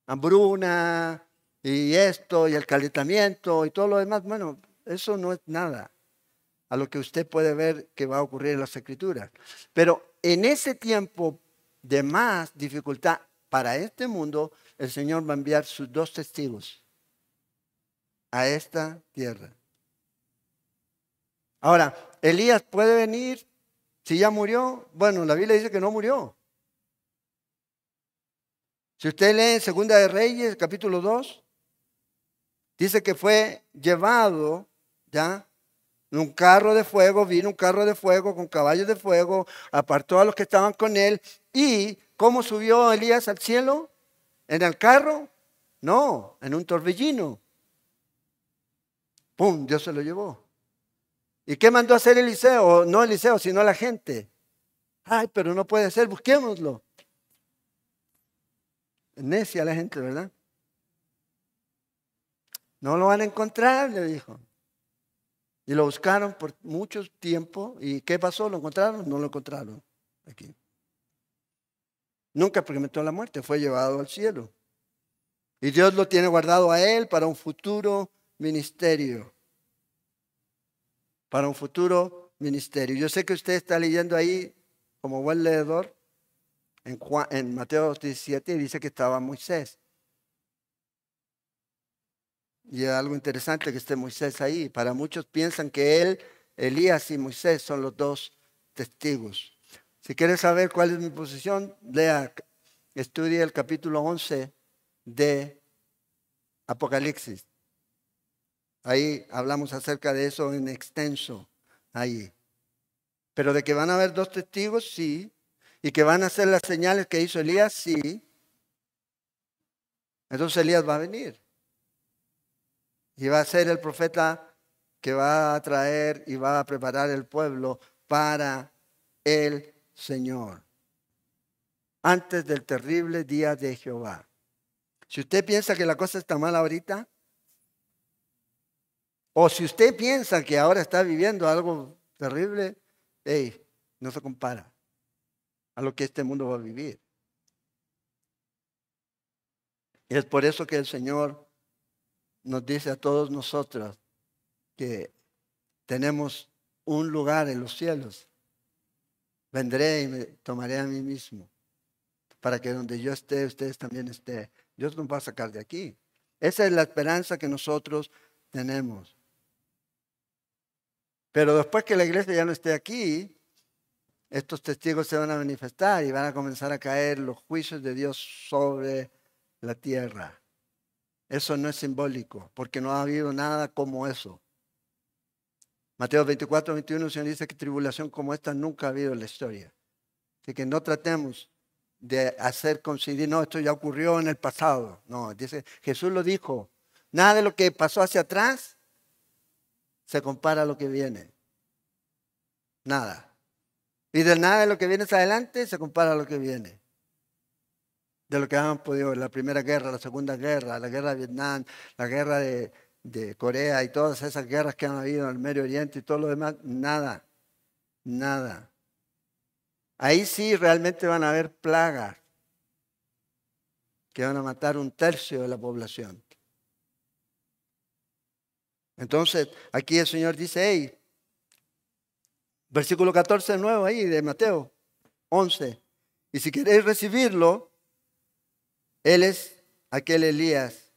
Hambruna y esto y el calentamiento y todo lo demás. Bueno, eso no es nada a lo que usted puede ver que va a ocurrir en las Escrituras. Pero en ese tiempo de más dificultad para este mundo, el Señor va a enviar sus 2 testigos a esta tierra. Ahora, Elías puede venir si ya murió. Bueno, la Biblia dice que no murió. Si usted lee en Segunda de Reyes, capítulo 2, dice que fue llevado ya en un carro de fuego, vino un carro de fuego con caballos de fuego, apartó a los que estaban con él. ¿Y cómo subió Elías al cielo? ¿En el carro? No, en un torbellino. ¡Pum! Dios se lo llevó. ¿Y qué mandó a hacer Eliseo? No Eliseo, sino la gente. Ay, pero no puede ser, busquémoslo. Necia la gente, ¿verdad? No lo van a encontrar, le dijo. Y lo buscaron por mucho tiempo. ¿Y qué pasó? ¿Lo encontraron? No lo encontraron aquí. Nunca experimentó la muerte, fue llevado al cielo. Y Dios lo tiene guardado a él para un futuro ministerio. Para un futuro ministerio. Yo sé que usted está leyendo ahí como buen leedor en Mateo 17 y dice que estaba Moisés. Y es algo interesante que esté Moisés ahí. Para muchos piensan que él, Elías y Moisés son los 2 testigos. Si quieres saber cuál es mi posición, estudie el capítulo 11 de Apocalipsis. Ahí hablamos acerca de eso en extenso, ahí. Pero de que van a haber 2 testigos, sí. Y que van a hacer las señales que hizo Elías, sí. Entonces Elías va a venir. Y va a ser el profeta que va a traer y va a preparar el pueblo para el Señor. Antes del terrible día de Jehová. Si usted piensa que la cosa está mal ahorita, o si usted piensa que ahora está viviendo algo terrible, no se compara a lo que este mundo va a vivir. Y es por eso que el Señor nos dice a todos nosotros que tenemos un lugar en los cielos. Vendré y me tomaré a mí mismo para que donde yo esté, ustedes también estén. Dios nos va a sacar de aquí. Esa es la esperanza que nosotros tenemos. Pero después que la iglesia ya no esté aquí, estos testigos se van a manifestar y van a comenzar a caer los juicios de Dios sobre la tierra. Eso no es simbólico, porque no ha habido nada como eso. Mateo 24, 21, el Señor dice que tribulación como esta nunca ha habido en la historia. Así que no tratemos de hacer coincidir, no, esto ya ocurrió en el pasado. No, dice, Jesús lo dijo. Nada de lo que pasó hacia atrás se compara a lo que viene. Nada. Y de nada de lo que viene hacia adelante se compara a lo que viene. De lo que han podido ver, la Primera Guerra, la Segunda Guerra, la Guerra de Vietnam, la Guerra de Corea y todas esas guerras que han habido en el Medio Oriente y todo lo demás, nada, nada. Ahí sí realmente van a haber plagas que van a matar 1/3 de la población. Entonces, aquí el Señor dice, versículo 14 nuevo ahí de Mateo 11. Y si queréis recibirlo, Él es aquel Elías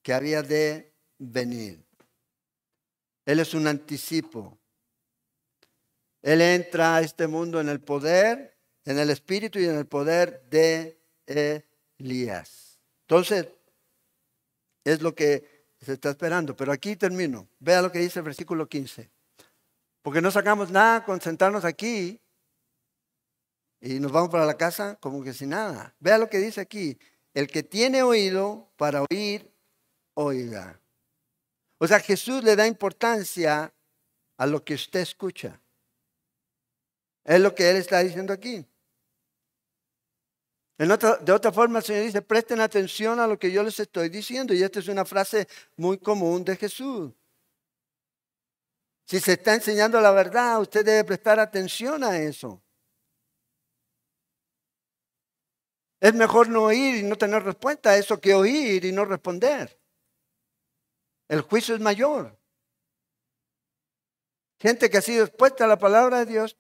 que había de venir. Él es un anticipo. Él entra a este mundo en el poder, en el espíritu y en el poder de Elías. Entonces, es lo que se está esperando. Pero aquí termino. Vea lo que dice el versículo 15. Porque no sacamos nada con sentarnos aquí y nos vamos para la casa como que sin nada. Vea lo que dice aquí. El que tiene oído para oír, oiga. O sea, Jesús le da importancia a lo que usted escucha. Es lo que Él está diciendo aquí. De otra forma, el Señor dice, presten atención a lo que yo les estoy diciendo. Y esta es una frase muy común de Jesús. Si se está enseñando la verdad, usted debe prestar atención a eso. Es mejor no oír y no tener respuesta a eso que oír y no responder. El juicio es mayor. Gente que ha sido expuesta a la palabra de Dios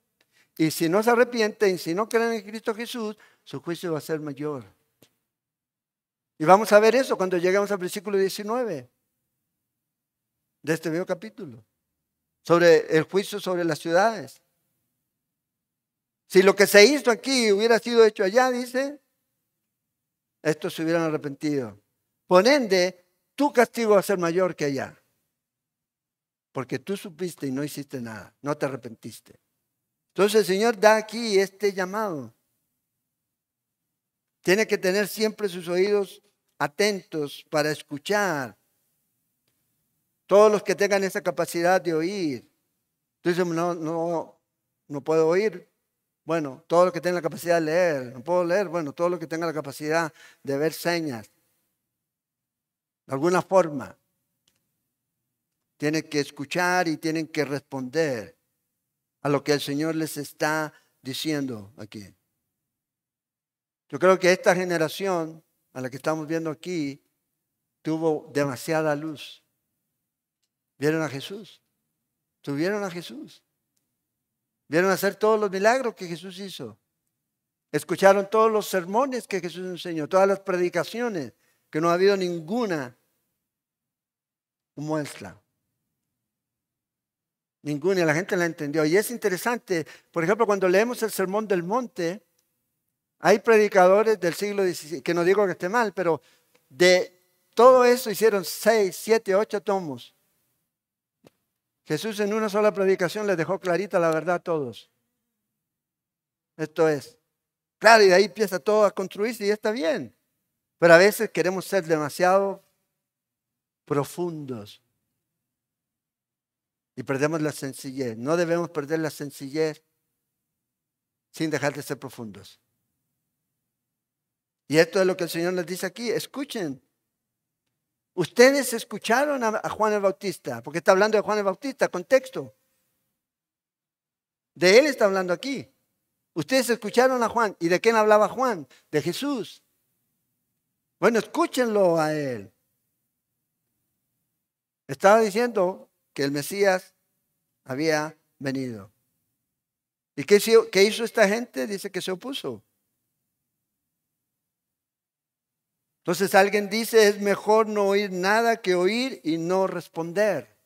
y si no se arrepiente y si no creen en Cristo Jesús, su juicio va a ser mayor. Y vamos a ver eso cuando lleguemos al versículo 19 de este mismo capítulo. Sobre el juicio sobre las ciudades. Si lo que se hizo aquí hubiera sido hecho allá, dice, estos se hubieran arrepentido. Por ende, tu castigo va a ser mayor que allá. Porque tú supiste y no hiciste nada, no te arrepentiste. Entonces el Señor da aquí este llamado. Tiene que tener siempre sus oídos atentos para escuchar. Todos los que tengan esa capacidad de oír. Entonces no puedo oír. Bueno, todos los que tengan la capacidad de leer. No puedo leer. Bueno, todos los que tengan la capacidad de ver señas. De alguna forma. Tienen que escuchar y tienen que responder a lo que el Señor les está diciendo aquí. Yo creo que esta generación a la que estamos viendo aquí tuvo demasiada luz. Vieron a Jesús. Tuvieron a Jesús. Vieron hacer todos los milagros que Jesús hizo. Escucharon todos los sermones que Jesús enseñó, todas las predicaciones, que no ha habido ninguna muestra. Ninguna, y la gente la entendió. Y es interesante, por ejemplo, cuando leemos el Sermón del Monte, hay predicadores del siglo XVI, que no digo que esté mal, pero de todo eso hicieron 6, 7, 8 tomos. Jesús en una sola predicación les dejó clarita la verdad a todos. Esto es. Claro, y de ahí empieza todo a construirse y está bien. Pero a veces queremos ser demasiado profundos. Y perdemos la sencillez. No debemos perder la sencillez sin dejar de ser profundos. Y esto es lo que el Señor les dice aquí. Escuchen. Ustedes escucharon a Juan el Bautista, porque está hablando de Juan el Bautista, contexto. De él está hablando aquí. Ustedes escucharon a Juan. ¿Y de quién hablaba Juan? De Jesús. Bueno, escúchenlo a él. Estaba diciendo que el Mesías había venido. ¿Y qué hizo esta gente? Dice que se opuso. Entonces alguien dice, es mejor no oír nada que oír y no responder.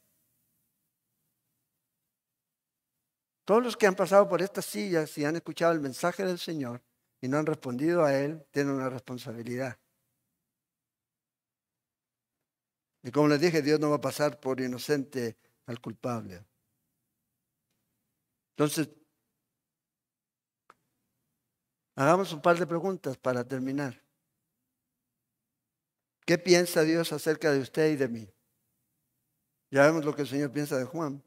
Todos los que han pasado por estas sillas y han escuchado el mensaje del Señor y no han respondido a Él, tienen una responsabilidad. Y como les dije, Dios no va a pasar por inocente al culpable. Entonces, hagamos un par de preguntas para terminar. ¿Qué piensa Dios acerca de usted y de mí? Ya vemos lo que el Señor piensa de Juan.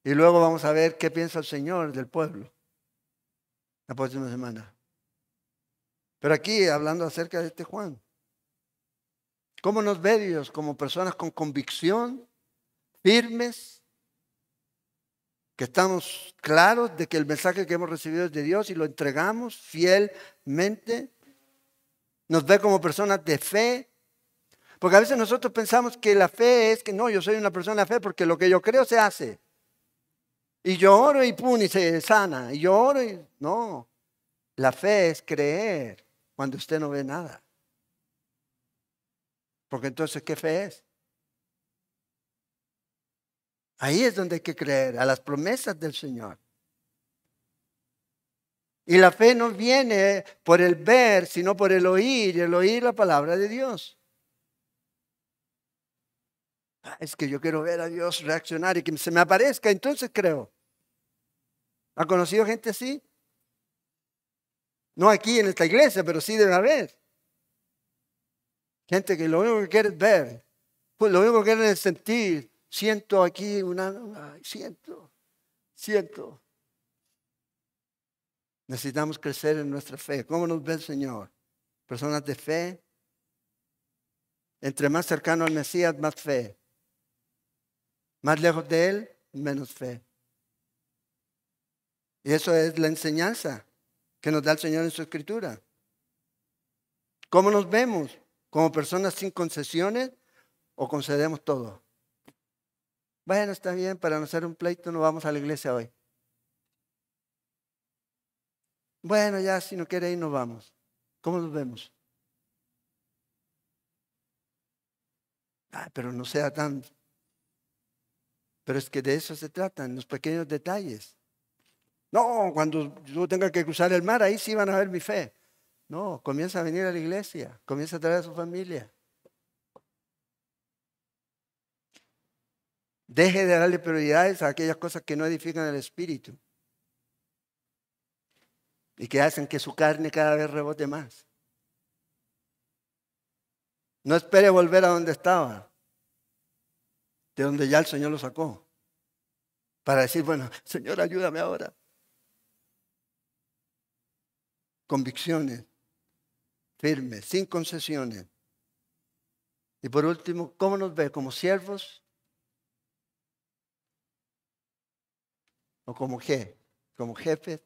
Y luego vamos a ver qué piensa el Señor del pueblo la próxima semana. Pero aquí hablando acerca de este Juan. ¿Cómo nos ve Dios? Como personas con convicción, firmes, que estamos claros de que el mensaje que hemos recibido es de Dios y lo entregamos fielmente. Nos ve como personas de fe. Porque a veces nosotros pensamos que la fe es que no, yo soy una persona de fe porque lo que yo creo se hace. Y yo oro y pum, y se sana. Y yo oro y no. La fe es creer cuando usted no ve nada. Porque entonces, ¿qué fe es? Ahí es donde hay que creer, a las promesas del Señor. Y la fe no viene por el ver, sino por el oír la palabra de Dios. Es que yo quiero ver a Dios reaccionar y que se me aparezca, entonces creo. ¿Ha conocido gente así? No aquí en esta iglesia, pero sí debe haber. Gente que lo único que quiere es ver, pues lo único que quiere es sentir. Siento aquí siento. Necesitamos crecer en nuestra fe. ¿Cómo nos ve el Señor? Personas de fe. Entre más cercano al Mesías, más fe. Más lejos de Él, menos fe. Y eso es la enseñanza que nos da el Señor en su Escritura. ¿Cómo nos vemos? ¿Como personas sin concesiones o concedemos todo? Bueno, está bien, para no hacer un pleito no vamos a la iglesia hoy. Bueno, ya si no quiere ir, nos vamos. ¿Cómo nos vemos? Pero no sea tan... Pero es que de eso se trata, en los pequeños detalles. No, cuando yo tenga que cruzar el mar, ahí sí van a ver mi fe. No, comienza a venir a la iglesia, comienza a traer a su familia. Deje de darle prioridades a aquellas cosas que no edifican el espíritu y que hacen que su carne cada vez rebote más. No espere volver a donde estaba, de donde ya el Señor lo sacó, para decir, bueno, Señor, ayúdame ahora. Convicciones firmes, sin concesiones. Y por último, ¿cómo nos ve? ¿Como siervos? ¿O como qué? ¿Como jefes?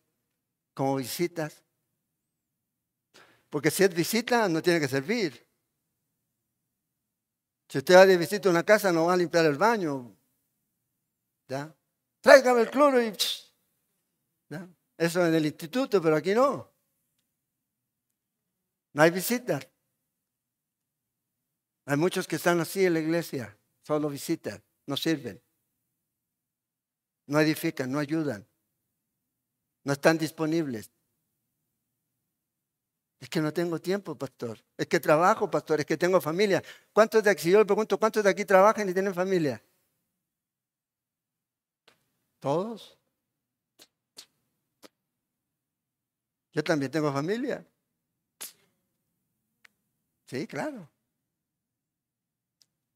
¿Como visitas? Porque si es visita, no tiene que servir. Si usted va de visita a una casa, no va a limpiar el baño. ¿Ya? Tráigame el cloro y... ¿ya? Eso en el instituto, pero aquí no. No hay visitas. Hay muchos que están así en la iglesia, solo visitan, no sirven, no edifican, no ayudan, no están disponibles. Es que no tengo tiempo, pastor. Es que trabajo, pastor. Es que tengo familia. ¿Cuántos de aquí, si yo le pregunto, cuántos de aquí trabajan y tienen familia? ¿Todos? Yo también tengo familia. Sí, claro.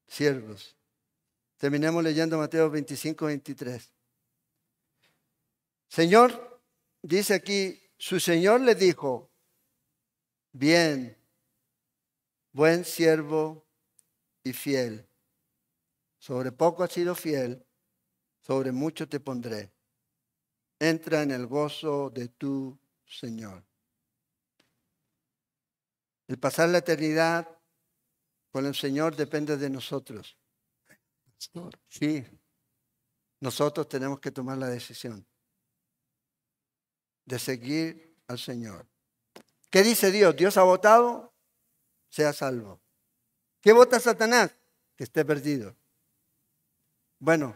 Siervos. Terminemos leyendo Mateo 25, 23. Señor, dice aquí, su Señor le dijo, bien, buen siervo y fiel. Sobre poco has sido fiel, sobre mucho te pondré. Entra en el gozo de tu Señor. El pasar la eternidad con el Señor depende de nosotros. Sí, nosotros tenemos que tomar la decisión de seguir al Señor. ¿Qué dice Dios? Dios ha votado, sea salvo. ¿Qué vota Satanás? Que esté perdido. Bueno,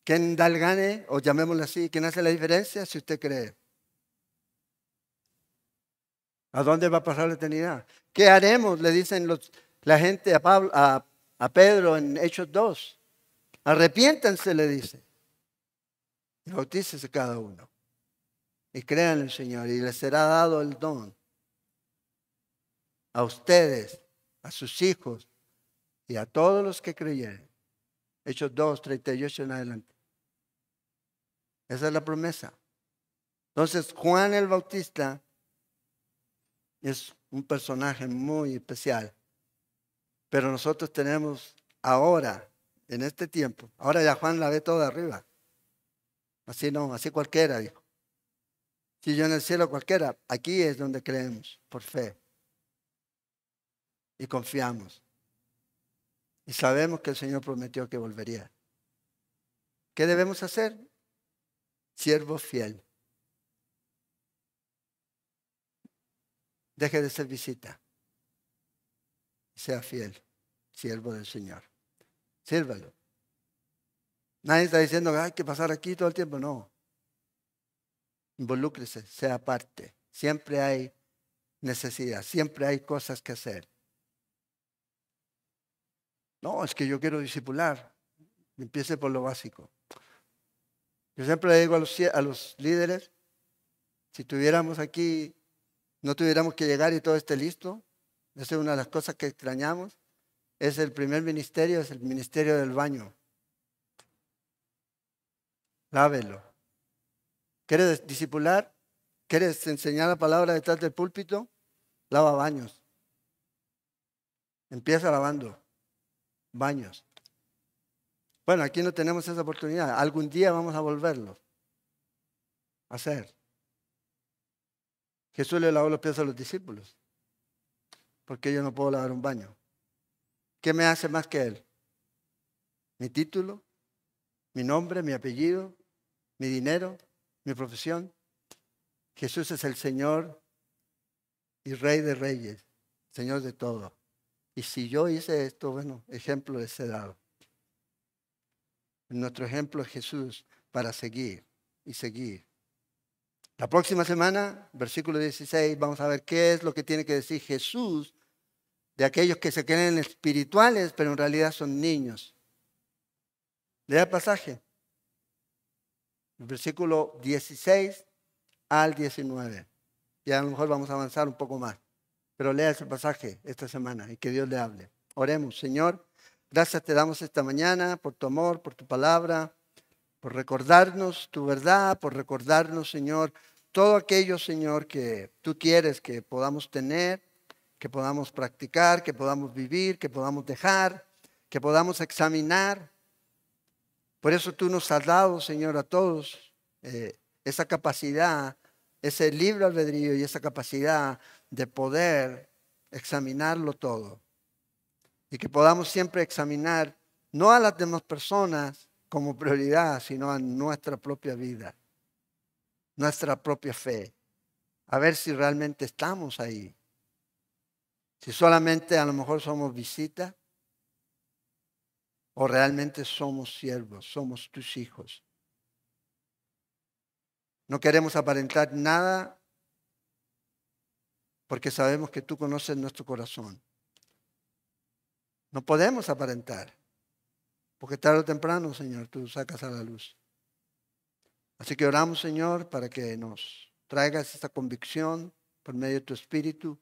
¿quién da el gane? O llamémoslo así, ¿quién hace la diferencia? Si usted cree. ¿A dónde va a pasar la eternidad? ¿Qué haremos? Le dicen la gente a Pedro en Hechos 2. Arrepiéntanse, le dice. Y bautícese cada uno. Y crean en el Señor y les será dado el don. A ustedes, a sus hijos y a todos los que creyeren. Hechos 2, 38 en adelante. Esa es la promesa. Entonces, Juan el Bautista es un personaje muy especial. Pero nosotros tenemos ahora, en este tiempo, ahora ya Juan la ve toda arriba. Así no, así cualquiera, dijo. Si yo en el cielo cualquiera, aquí es donde creemos, por fe. Y confiamos. Y sabemos que el Señor prometió que volvería. ¿Qué debemos hacer? Siervo fiel. Deje de ser visita. Sea fiel, siervo del Señor. Sírvalo. Nadie está diciendo que hay que pasar aquí todo el tiempo. No. Involúcrese, sea parte. Siempre hay necesidad, siempre hay cosas que hacer. No, es que yo quiero discipular. Empiece por lo básico. Yo siempre le digo a los líderes, si tuviéramos aquí, no tuviéramos que llegar y todo esté listo, esa es una de las cosas que extrañamos, es el primer ministerio, es el ministerio del baño. Lávelo. ¿Quiere discipular? ¿Quieres enseñar la palabra detrás del púlpito? Lava baños. Empieza lavando baños. Bueno, aquí no tenemos esa oportunidad. Algún día vamos a volverlo a hacer. Jesús le lavó los pies a los discípulos. Porque yo no puedo lavar un baño. ¿Qué me hace más que Él? Mi título, mi nombre, mi apellido, mi dinero, mi profesión. Jesús es el Señor y Rey de Reyes, Señor de todo. Y si yo hice esto, bueno, ejemplo les he dado. Nuestro ejemplo es Jesús para seguir y seguir. La próxima semana, versículo 16, vamos a ver qué es lo que tiene que decir Jesús de aquellos que se creen espirituales, pero en realidad son niños. Lea el pasaje. El versículo 16 al 19. Y a lo mejor vamos a avanzar un poco más. Pero lea ese pasaje esta semana y que Dios le hable. Oremos, Señor. Gracias te damos esta mañana por tu amor, por tu palabra, por recordarnos tu verdad, por recordarnos, Señor, todo aquello, Señor, que tú quieres que podamos tener, que podamos practicar, que podamos vivir, que podamos dejar, que podamos examinar. Por eso tú nos has dado, Señor, a todos esa capacidad, ese libre albedrío y esa capacidad de poder examinarlo todo. Y que podamos siempre examinar no a las demás personas como prioridad, sino a nuestra propia vida, nuestra propia fe. A ver si realmente estamos ahí. Si solamente a lo mejor somos visita o realmente somos siervos, somos tus hijos. No queremos aparentar nada porque sabemos que tú conoces nuestro corazón. No podemos aparentar, porque tarde o temprano, Señor, tú sacas a la luz. Así que oramos, Señor, para que nos traigas esta convicción por medio de tu Espíritu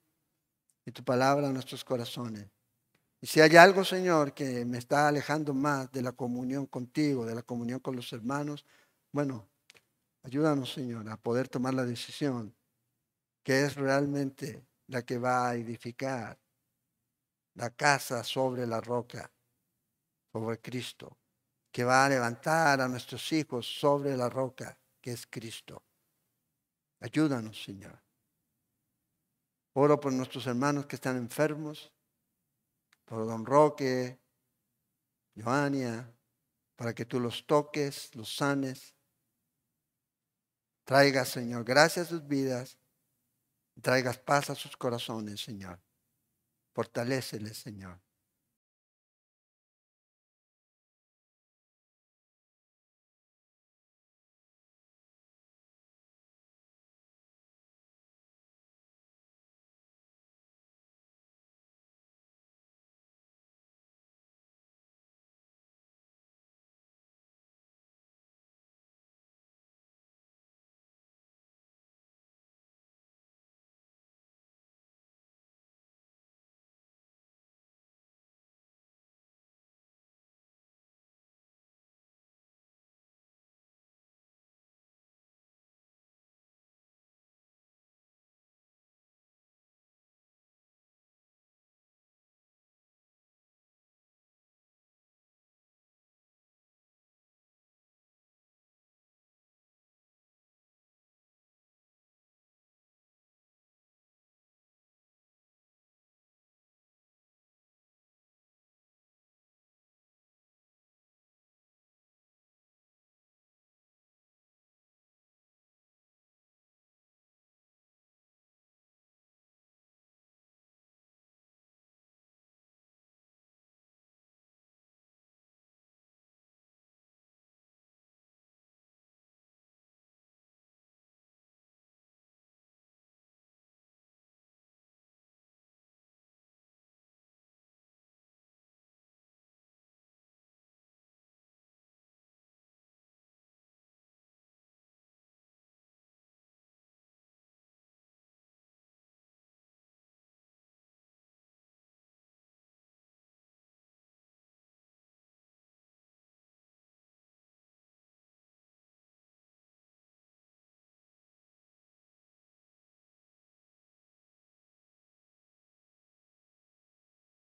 y tu palabra a nuestros corazones. Y si hay algo, Señor, que me está alejando más de la comunión contigo, de la comunión con los hermanos, bueno, ayúdanos, Señor, a poder tomar la decisión que es realmente la que va a edificar la casa sobre la roca, sobre Cristo, que va a levantar a nuestros hijos sobre la roca, que es Cristo. Ayúdanos, Señor. Oro por nuestros hermanos que están enfermos, por don Roque, Joania, para que tú los toques, los sanes. Traigas, Señor, gracias a sus vidas. Traigas paz a sus corazones, Señor. Fortaléceles, Señor.